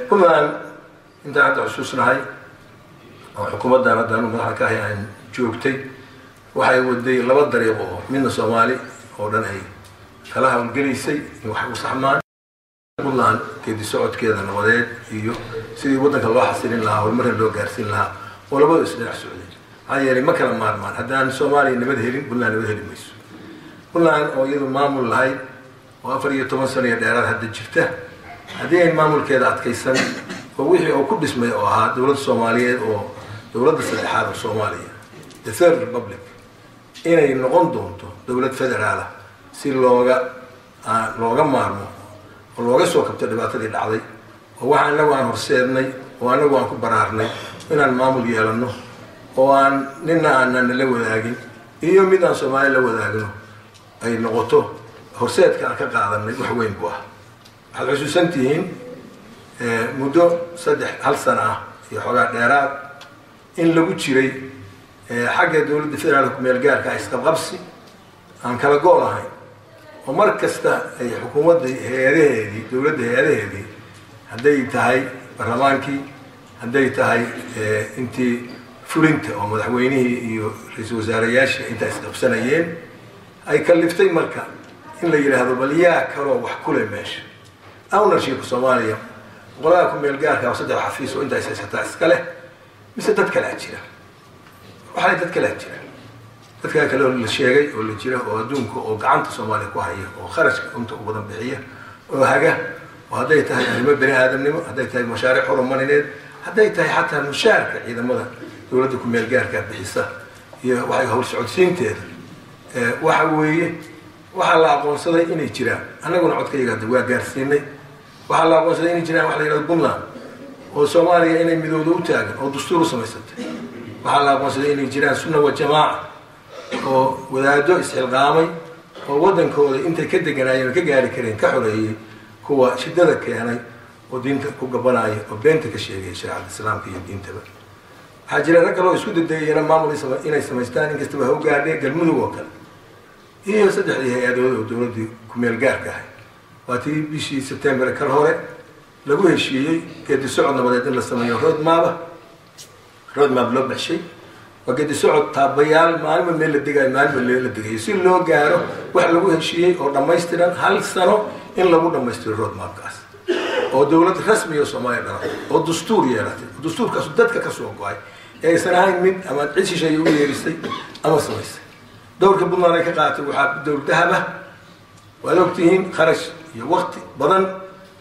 kumaan intaan hadda xusuusnahay oo xukuumaddan hadda anu madaxa ka ahay aan joogtay waxay waday laba dariiq oo midna Soomaali oo dhan ay kala hawlgelaysay in wax u saxmaan buntland geedi socodkeeda nabadeed iyo sidii waddanka loo xasilin lahaa horumar loo gaarsiin lahaa oo labada isdhex socday maxaa yeelay ma kala maarmaan haddaan Soomaaliya nabad helin buntland nabad heli mayso buntland oo iyadu maamul lahayd oo 14 sano dheeraad hadda jirta haddii ay maamulkeeda adkaysan oo wixii uu ku dhismay oo ahaa dowladda Soomaaliyeed oo dowladda saddexaad oo Soomaaliya the third republic inay noqon doonto dowlad federaal ah si looga maarmo oo looga soo kabto dhibaatadii dhacday oo waxa anagu aan horseednay oo anagu aan ku baraarnay inaan maamul yeelano oo aan nina aanan la wadaagin iyo mid aan Soomaaliya la wadaagno ay noqoto horseedka aan ka qaadanay wax weyn buu ah waxaad xusuusantihiin muddo hal sano ah iyo xogaa dheeraad in lagu jiray xagga dowladda federaalka meel gaarka ah isqabqabsi aan kala go' lahayn oo mar kasta ay xukuumadda hay'adaheedii dowladda hay'adaheedii hadday tahay barlamaankii hadday tahay intii fulinta oo madaxweynihii iyo ra'iisul wasaarayaasha inta isqabsanayeen ay kaliftay marka in la yiraahdo bal yaa kaloo wax ku leh meesha ownership Soomaaliya qolada ku meel gaarka ah saddex xafiis oo inta ay haysataa iska leh mise dad kale jira waxay dad kale jira dadka kale oo la sheegay oo la jira oo adduunka oo gacanta Soomaaliya ku haya oo kharashka inta ugu badan bixiya oo haga oo hadday tahay arrimo bani aadamnimo hadday tahay mashaariic horumarineed hadday tahay xataa mushaarka ciidamada dowladda ku meel gaarka bixisa iyo waxay howl socodsiinteeda waxa weeye waxa la aqoonsaday inay jiraan anaguna codkayga hadda waa gaarsiinay waxa la aqoonsaday inay jiraan wax la yiraahdo Puntland oo Soomaaliya inay midowdo u taagan oo dastuur u samaysatay waxa la aqoonsaday inay jiraan sunna wa jamaaca oo wadaado isxilqaamay oo waddankooda intay ka deganaayeen ka gaari kareen ka xoreeyay kuwa shidada keenay oo diinta ku gabanaya oo beenta ka sheegay shariicada islaamka iyo diintaba waxaa jira rag kaloo isku dadayayna maamul inay samaystaan inkastaba ha u gaadheen galmudug oo kale iyo saddexdii hay-adood oo dowladdii ku meel gaarka ahay waa tii bishii September kal hore lagu heshiiyey geedi socod nabadeed in la sameeyo roadmap loo baxshay waa geedi socod taabayaal maalmo meel la degayo maalmo la degayo si loo gaaro wax lagu heshiiyey oo dhammaystiran hal sano in lagu dhammaystiro roadmapkaas oo dowlad rasmi oo Soomaaliya dhalatay oo dastuur yeelatay dastuurkaas dadka ka soo go'ay ee aysan ahayn mid ama cid shisheeye u yeerisay ama samaysay dowrka Puntland ay ka qaadatay waxaa dowlad dahaba waa ogtihiin kharash iyo waqti badan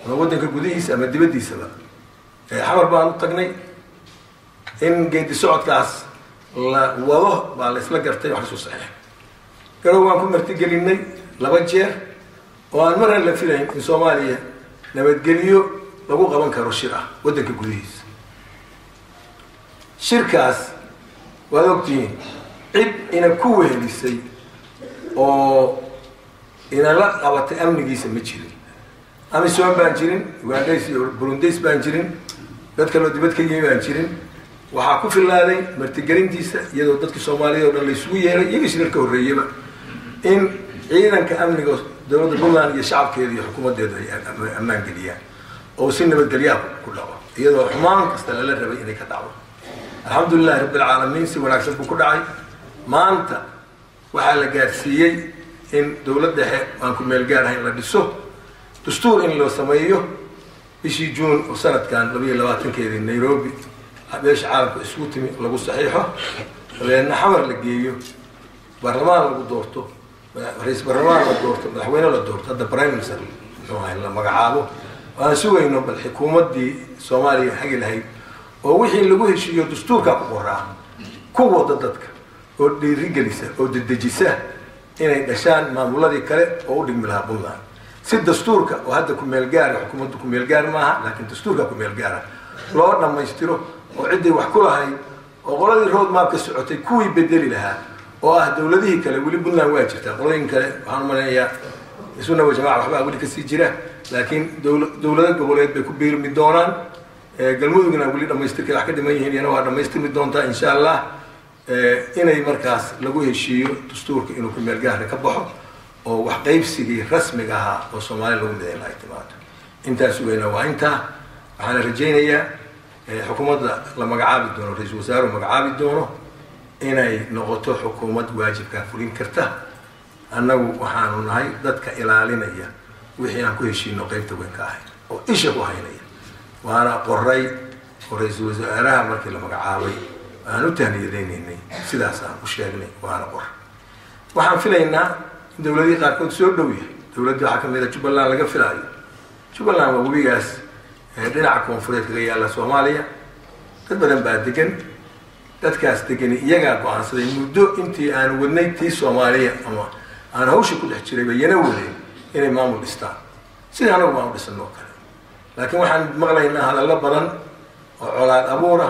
oo waddanka gudihiisa ama dibaddiisaba xamar baan u tagnay in geedi socodkaas la wado baa la isla gartay wax soo saxay garow waan ku martigelinay 2 jeer oo aan marna la filayn in Soomaaliya nabadgeliyo lagu qaban karo shir ah waddanka gudihiisa shirkaas waa ogtihiin cid ina ku wehelisay oo ina la qabatay amnigiisa ma jirin amisom baan jirin Ugandays iyo Burundays baan jirin dad kale oo dibad ka yimid baan jirin waxaa ku filaaday martigelintiisa iyadoo dadka Soomaaliyeed oo dhan la isugu yeeray iyaga shirka horeeyaba in ciidanka amniga dowladda Puntland iyo shacabkeeda iyo xukuumadeeda ay ammaan geliyaan oo si nabadgelyo ku dhaco iyadoo xumaan kasta la rabay inay ka dhacdo alxamdulillaah rabbil caalamiin si wanaagsan ku dhacay maanta waxaa la gaarsiiyey in dowladda aan ku meel gaar ahayn la dhiso dastuur in loo sameeyo bishii Juun oo sanadkan 2022 Nairobi beesha caalamka isugu timi lagu saxiixo leena xamar la geeyo baarlamaan lagu doorto رئيس برلمان الدورت مدحوينه الدورت هذا برايم مينستر لما قعابه وانا سوينه بالحكومه دي سوماليا حق لهي ووحي اللي لغو هشيو دستورك قرا كو ضدك oo dhiirigelisa oo dedejisa inay dhashaan maamuladii kale oo u dhigmi lahaa Puntland si dastuurka oo hadda ku meel gaar xukuumaddu ku meel gaar maaha laakiin dastuurka ku meel gaar loo dhamaystiro oo cidii wax ku lahay oo qoladii road map ka socotay kuwii bedeli lahaa oo ah dawladihii kale wali Puntland waa jirtaa qolooyin kale waxaan maleeyaa isuna waa jamaa waxba wali ka sii jira laakiin dawladda goboleed bay ku biirmi doonaan galmudugna wali dhamaystirka wax ka dhiman yihiin iyana waa dhamaystirmi doontaa insha Allah inay markaas lagu heshiiyo dastuurka inuu ku meel gaar ka baxo oo wax qaybsigii rasmiga ah oo Soomaaliya lagu mideeyay ay timaado intaas weeyna waa inta waxaan rajaynayaa xukuumadda la magacaabi doono ra'iisul wasaare magacaabi doono inay noqoto xukuumad waajibka fulin karta annagu waxaanu nahay dadka ilaalinaya wixii aan ku heshiino qaybta weyn ka ahay oo isha ku haynaya waana qoray ra'iisul wasaaraha markii la magacaabay aan u tahniyadeynaynay sidaas aan u sheegnay waana qor waxaan filaynaa in dawladii qaarkood soo dhow yahay dawladda waxaa kamid ah Jubbaland laga filaayo Jubbaland waa webigaas dhinaca koonfureed kaga yaala Soomaaliya dad badan baa degan dadkaas degan iyaga go'aansaday muddo intii aan wadnay tii Soomaaliya ama aan hawsha ku dhex jiray bayana waday inay maamul dhistaan sidii anagu maamul dhisano kale laakiin waxaan maqlaynaa hadallo badan oo colaad abuura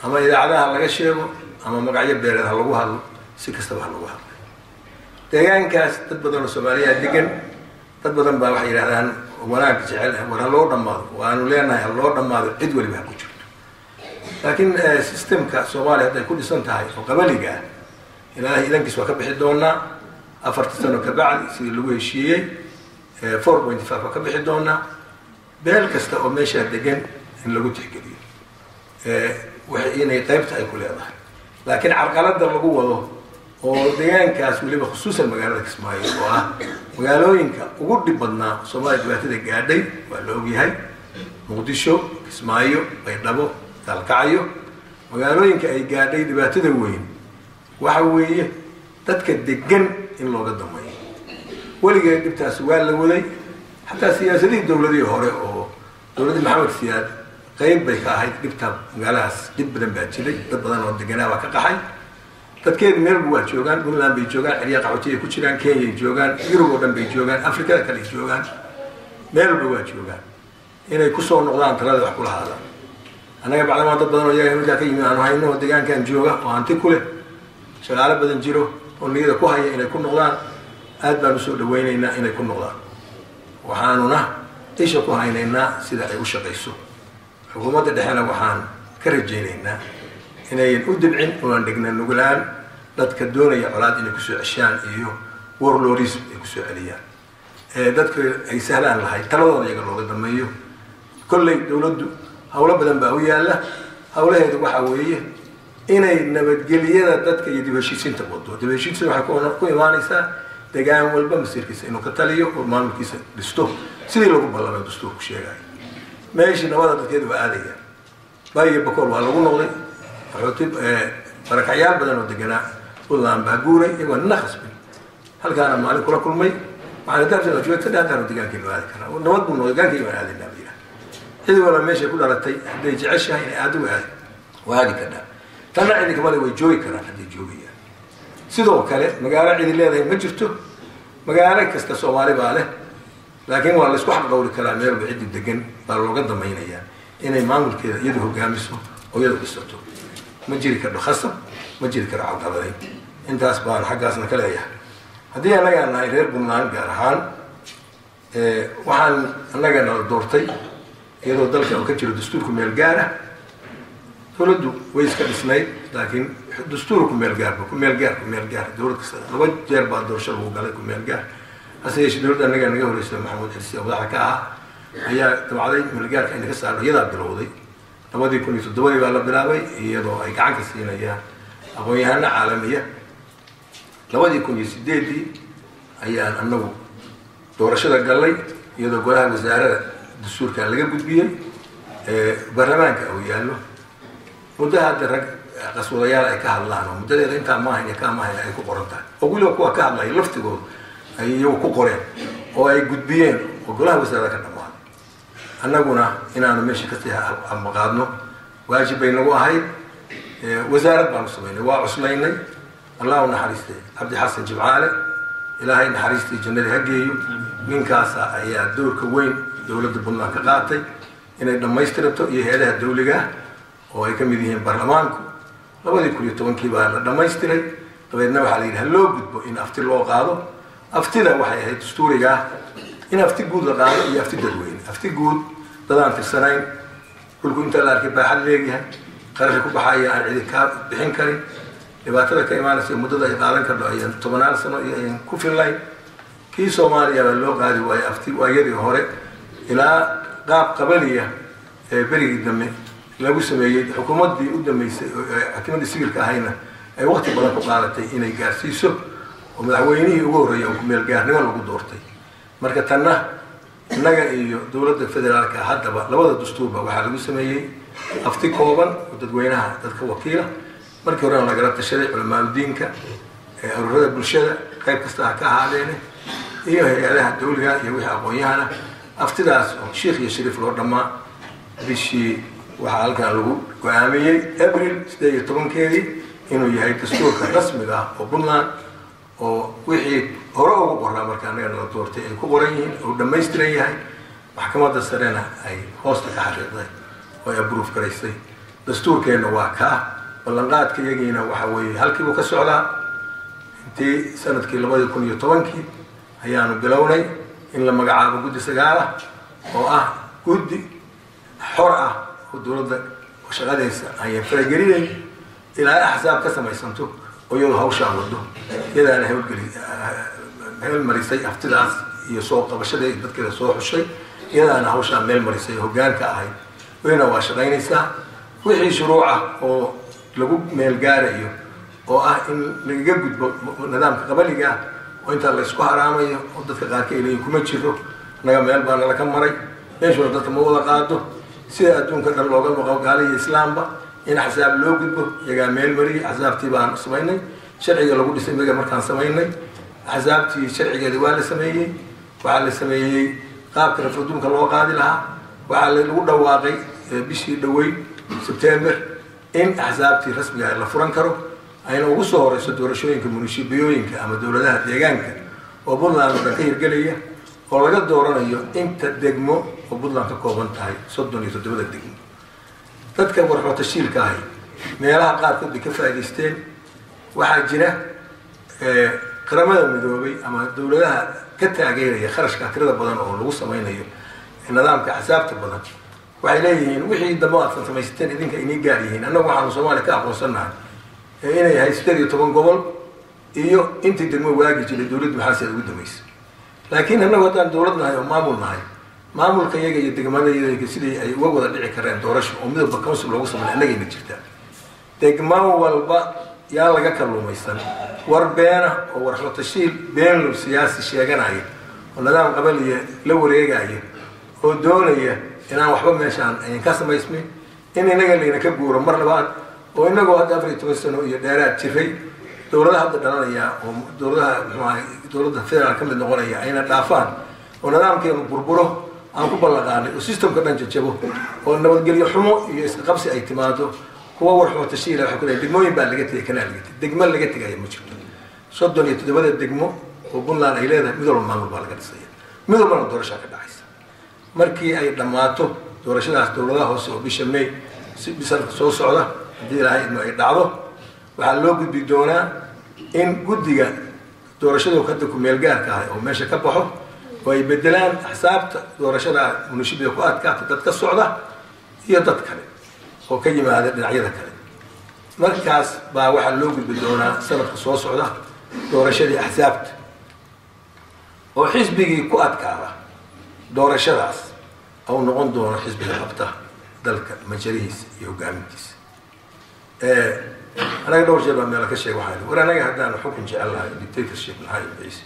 ama idaacadaha laga sheego ama magacyo beereed lagu hadlo si kastaba lagu hadlo deegaankaas dad badan oo Soomaaliya degan dad badan baa waxay yiraahdaan wanaag jecel wara loo dhamaado waanu leenahay loo dhamaado cid waliba ku jirto laakiin systemka Soomaaliya ay ku dhisan tahay oo qabaliga ilaahay idankiis waa ka bixi doonaa 4 sano ka bacdi si lagu heshiiyay 4.5 ka bixi doonaa beel kasta oo meesha degan in lagu tixgeliyo waxay inay qaybta ay ku leedahay laakiin carqaladda lagu wado oo deegaankaas waliba khusuusan magaalada Kismaayo oo ah magaalooyinka ugu dhib badnaa Soomaaliya dhibaatada gaadhay waa la ogyahay Muqdisho Kismaayo Baydhabo Kalkacyo magaalooyinka ay gaadhay dhibaatada weyn waxa weeye dadka degan in looga dameeyo waligeed dhibtaas waa la waday xataa siyaasadii dawladii hore oo dawladda Maxamed Siyaad qayb bay ka ahayd dhibta magaalaas dib badan baa jiray dad badan oo deganaa waa ka qaxay dadkeed meel waa joogaan Puntland bay joogaan Cariya qaxootiga ku jiraan Kenya joogaan Yurub oo dhan bay joogaan Afrika kale joogaan meel waa joogaan inay ku soo noqdaan talada wax ku lahaadaan anaga bacdama dad badan oo iyaga ka yimid aan hayno deegaankan jooga oo anti kule shaqaale badan jiro oo niyada ku haya inay ku noqdaan aad baan u soo dhaweynaynaa inay ku noqdaan waxaanuna isha ku haynaynaa sida ay u shaqeyso xukuumadda dhexena waxaan ka rajaynaynaa inayn u dibcin oo aan dhigna nugulaan dadka doonaya colaad inay ku soo ceshaan iyo warloorism ay ku soo celiyaan dadka ay sahlaan lahay taladooda iyaga looga dameeyo kolley dawladdu hawlo badan baa u yaala hawlaheedu waxa weeye inay nabadgeliyada dadka iyo dib heshiisiinta wado dib heshiisiinta waxay ku imaanaysaa deegaan walba masiirkiisa inuu ka taliyo oo maamulkiisa dhisto sidii lagu ballamay dastuurku sheegay meeshii nabada dadkeedu waa aadaya bariga bakool waa lagu noqday qaxooti barakacyaal badan oo deganaa Puntland baa guuray iyagoo naqasbay halkaana maalin kula kulmay waxaan taabsan joogta dhaantaan deegaankii aadi karaa nabad buu deegaankii waa aadinaa biya cid wala meesha ku dhalatay haday jeceshahay inay aad u aad waadi kada tan cidi kale way joogi karaan haday joogayaan sidoo kale magaalo cidi leedahay ma jirto magaalo kasta Soomaali baa leh laakiin waa la isku xaq qowli karaa meel cidi degan baa looga dameynaya inay maamulkeeda iyadu hogaamiso oo iyadu dhisato ma jiri karo khasab ma jiri karo caqabadayn intaas baan xaggaasna ka leeyahay haddii anaga nahay reer Puntland gaar ahaan waxaan anaga doortay iyadoo dalka uu ka jiro dastuurku meel gaar ah dawladdu way iska dhisnayd laakiin dastuurku meel gaar dawlad kasta laba jeer baa doorasho lagu galay ku meel gaar hase yeeshee dawladda anaga naga horeysay Maxamuud Xirsi oo madaxa ka ah ayaa dabacday meel gaarka in ka saaro iyadaa bilowday 2007 baa la bilaabay iyadoo ay gacan ka siinayaan aqoon-yahano caalamiya 2008 ayaan anagu doorashada galay iyadoo golaha wasaarada dastuurka laga gudbiyay baarlamaanka oo yaalo muddaha hadda rag qaswadayaal ay ka hadlaan oo muddadeeda intaa maahayn iyo kaa maahayn ay ku qoran tahay oo weliba kuwa ka hadlaya laftigooda ay iyagu ku qoreen oo ay gudbiyeen oo golaha wasaarada ka dhammaaday annaguna inaanu meesha kasii maqaadno waajib bay nagu ahayd wasaarad baanu samaynay waa cuslaynay allahu naxariistay cabdi xasan jimcaale ilaahay naxariistii jannadii ha geeyo ninkaasa ayaa doorka weyn dowladda puntland ka qaatay inay dhammaystirato iyo hay-adaha dawliga oo ay ka mid yihiin baarlamaanku 2010 baa la dhammaystiray dabeedna waxaa la yidhi ha loo gudbo in afti loo qaado aftida waxay ahayd dastuuriga in afti guud la qaado iyo afti dadweyne afti guud dadaan tirsanayn kulku inta la arkay baaxad leeyahay qarasha ku baxaya aan cidi ka bixin karin dhibaatada ka imaanaysa muddada ay qaadan karto ayaan 10 sano iyo ayaan ku fillayn kii Soomaaliya baa loo qaadi waayay afti waayadii hore ilaa qaab qabaliya ee berigii dambe lagu sameeyay xukuumaddii u dhameysay xukuumadda sibilka ahayna ay waqti badan ku qaadatay inay gaarsiiso oo madaxweynihii ugu horeeyay oo meel gaarnimo lagu doortay marka tanna innaga iyo dowladda federaalka haddaba labada dastuurba waxaa lagu sameeyay afti kooban oo dadweynaha dadka wakiila markii hore lagala tashaday culimaadudiinka ururada bulshada qayb kasta ka ahaadeen iyo hay-adaha dawliga iyo wixii aqoon-yahana aftidaas oo sheekh iyo shariif loo dhammaa bishii waxaa halkan lagu go'aamiyey abril 18keedii inuu yahay dastuurka rasmiga ah oo puntland oo wixii hore ugu qoraa marka anaga nala doortay ay ku qoran yihiin oo dhammaystiran yahay maxkamadda sarena ay hoosta ka xaqiiqday oo ay approve garaysay dastuurkeenna waa kaa ballanqaadka iyagiina waxa weeye halkiibu ka socdaa intii sanadkii 2010 ayaanu bilownay in la magacaabo guddi 9 oo ah guddi xor ah oo dowladda shaqadaysa ayaan faragelinayn ilaa axsaab ka samaysanto oo iyadoo hawshaa wado iyadaana meel marisay aftidaas iyo soo qabashada dadkeeda soo xushay iyadaana hawshaa meel marisay hoggaanka ahayd wayna waa shaqaynaysaa wixii shuruuc ah oo lagu meel gaarayo oo ah in lagaga gudbo nidaamka qabaliga ah oo inta la isku haraamayo oo dadka qaarka ilayeen kuma jiro naga meel baa nala ka maray meeshuna dadka ma wada qaado sida adduunka dhan looga maqo gaaliyo islaamba in axsaab loo gudbo iyagaa meel mariyay axsaabtii baan samaynay sharciga lagu dhisay maga markaan samaynay axsaabtii sharcigeeda waa la sameeyey waxaa la sameeyey qaabka referendumka loo qaadi lahaa waxaa lagu dhawaaqay bishii dhawey September in axsaabtii rasmiga la furan karo ayna ugu soo horeyso doorashooyinka munishiibiyooyinka ama dowladaha deegaanka oo puntland ka hirgelaya oo laga dooranayo inta degmo oo puntland ka kooban tahay 37 degmo dadka warxo tashiilka ahay meelaha qaarkood ay ka faa'iideysteen waxaa jira qaramada midoobay ama dowladaha ka taageeraya kharashka tirada badan oo lagu sameynayo nidaamka axsaabta badan waxay leeyihiin wixii dambe aad samaysteen idinka inay gaar yihiin annagu waxaanu Soomaaliya ka aqoonsanahay inay hay 17 gobol iyo intii degmo waagi jiray dowladda maxaa ugu dambeysay laakiin annagu haddaan dowlad nahay oo maamul nahay maamulka iyaga iyo degmada iyaga sidii ay uga wada dhici kareen doorasho oo midba council loogu sameeyo annagayna jirtaa degmo walba yaa laga kalluumaysan war beena oo warxo tashiil been siyaasi sheeganaya oo nidaam qabaliya la wareegaya oo doonaya inaan waxba meeshaan ay ka samaysmin in inaga leena ka guuro mar labaad oo inagoo hadda 14 sano iyo dheeraad jiray dowladda hadda dhalanaya oo dowladda federal ka mid noqonaya ayna dhaafaan oo nidaamkeenu burburo aan ku ballanqaanay oo systemka dhan jajabo oo nabadgelyo xumo iyo iska qabsi ay timaado kuwa warxo tashiil waxa ku leeyahay degmooyin baa laga tagay kanaal degmo laga tagay ma jirto 37 degmo oo puntland ay leedahay mid walba maamul baa laga dhisay mid walba doorasho ka dhacaysa markii ay dhamaato doorashadaas dowladaha hoose oo bisha May si bisha soo socda hadii ilaahay inuu ay dhacdo waxaa loo gudbi doonaa in guddiga doorashada ka ku meel gaarka ah oo meesha ka baxo oo ay bedelaan axsaabta doorashada munishiibiyada ku adkaata dad ka socda iyo dad kale oo ka yimaada dhinacyada kale markaas baa waxaa loo gudbi doonaa sanadka soo socda doorashadii axsaabta oo xisbigii ku adkaada doorashadaas oo noqon doono xisbiga qabta dalka majarihiisa iyo hogaamintiisa anaga dhowr jeer baa meel ka sheegay waxaan war anaga haddaan xukun jecel lahay dictatorship maxay bixis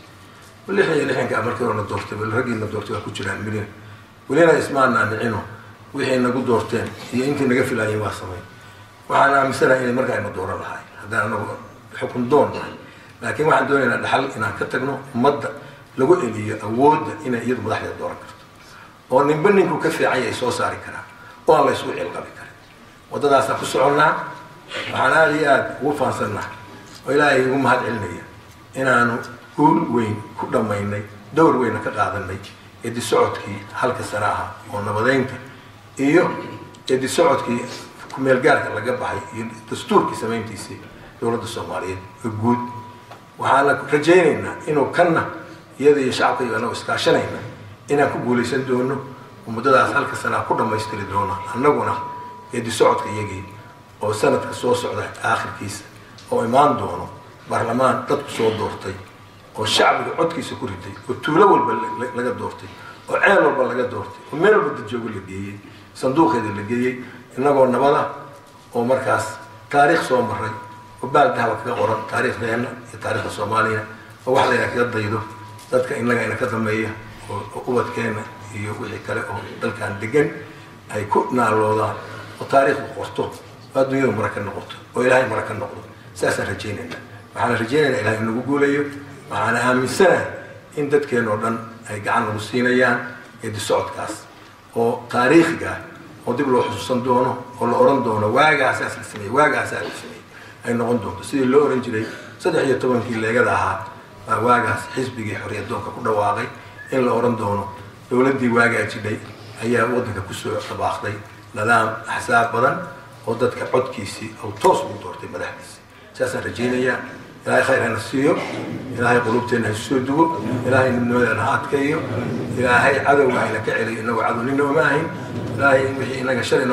wixii markii hore la doortay wal ragiina doortay waa ku jiraan milyan walina ismaana nicino wixii nagu doorteen iyo intii naga filaayeen waa sameey waxaan aaminsanahay inay markaa aynu dooran lahay haddaan anagu xukun doon nahay laakiin waxaan doonaynaa dhaxal inaan ka tagno ummadda lagu eliyo awoodda inay iyadu madaxdeeda dooran karto oo ninba ninku ka fiican ay soo saari karaan oo aan la isugu cilqabi karin waddadaasaan ku soconnaa waxaan aada iyo aada ugu faansannaha oo ilaahay ugu mahad celinaya inaanu guul weyn ku dhammaynay dowr weyna ka qaadanay edi socodkii halka sana aha oo nabadeynta iyo edi socodkii kumeelgaarka laga baxay iyo dastuurkii samayntiisii dowladda soomaaliyeed oo guud waxaana rajaynaynaa inuu kanna iyada iyo shacabka iyo anagu iskaashanayna inaan ku guulaysan doono oo muddadaas halka sanaa ku dhammaystiri doono annaguna edi socodka iyagii oo sanadka soo socda aakhirkiisa oo imaan doono baarlamaan dadku soo doortay oo shacbiga codkiisa ku ritay oo tuulo walba laga doortay oo ceel walba laga doortay oo meel walba dadjoogo la geeyey sanduuqeeda la geeyey inagoo nabada oo markaas taariikh soo maray oo baal dahaba kaga qoran taariikhdeenna iyo taariikhda soomaaliya oo wax layna kaga daydo dadka inaga ina ka dambeeya oo ubadkeenna iyo wixii kale oo dalkan degan ay ku naaloodaan oo taariikhdu qorto oo adduunyadu mara ka noqoto oo ilaahay mara ka noqdo saasaan rajaynaynaa waxaana rajaynaynaa ilaahay inagu guulayo waxaana aaminsanahay in dadkeen oo dhan ay gacan nagu siinayaan edi socodkaas oo taariikhiga oo dib loo xusuusan doono oo la oran doono waagaasaas la sameeyey waagaasaa la sameeyey ay noqon doonto sidii loo oran jiray 13 leegada ahaa baa waagaas xisbigii xorriyadoonka ku dhawaaqay in la oran doono dowladdii waagaa jidhay ayaa waddanka kusoo dhabaaqday nidaam axsaab badan oo dadka codkiisii oo toos ugu doortay madaxdiisii saasaan rajaynayaa ilaahay khayr hana siiyo ilaahay qulubteenna ha soo dugo ilaahay nabadooda ha adkeeyo ilaahay cadowga hayna ka celiyo inagoo cadow nina uma ahin ilaahay wixii inaga shalay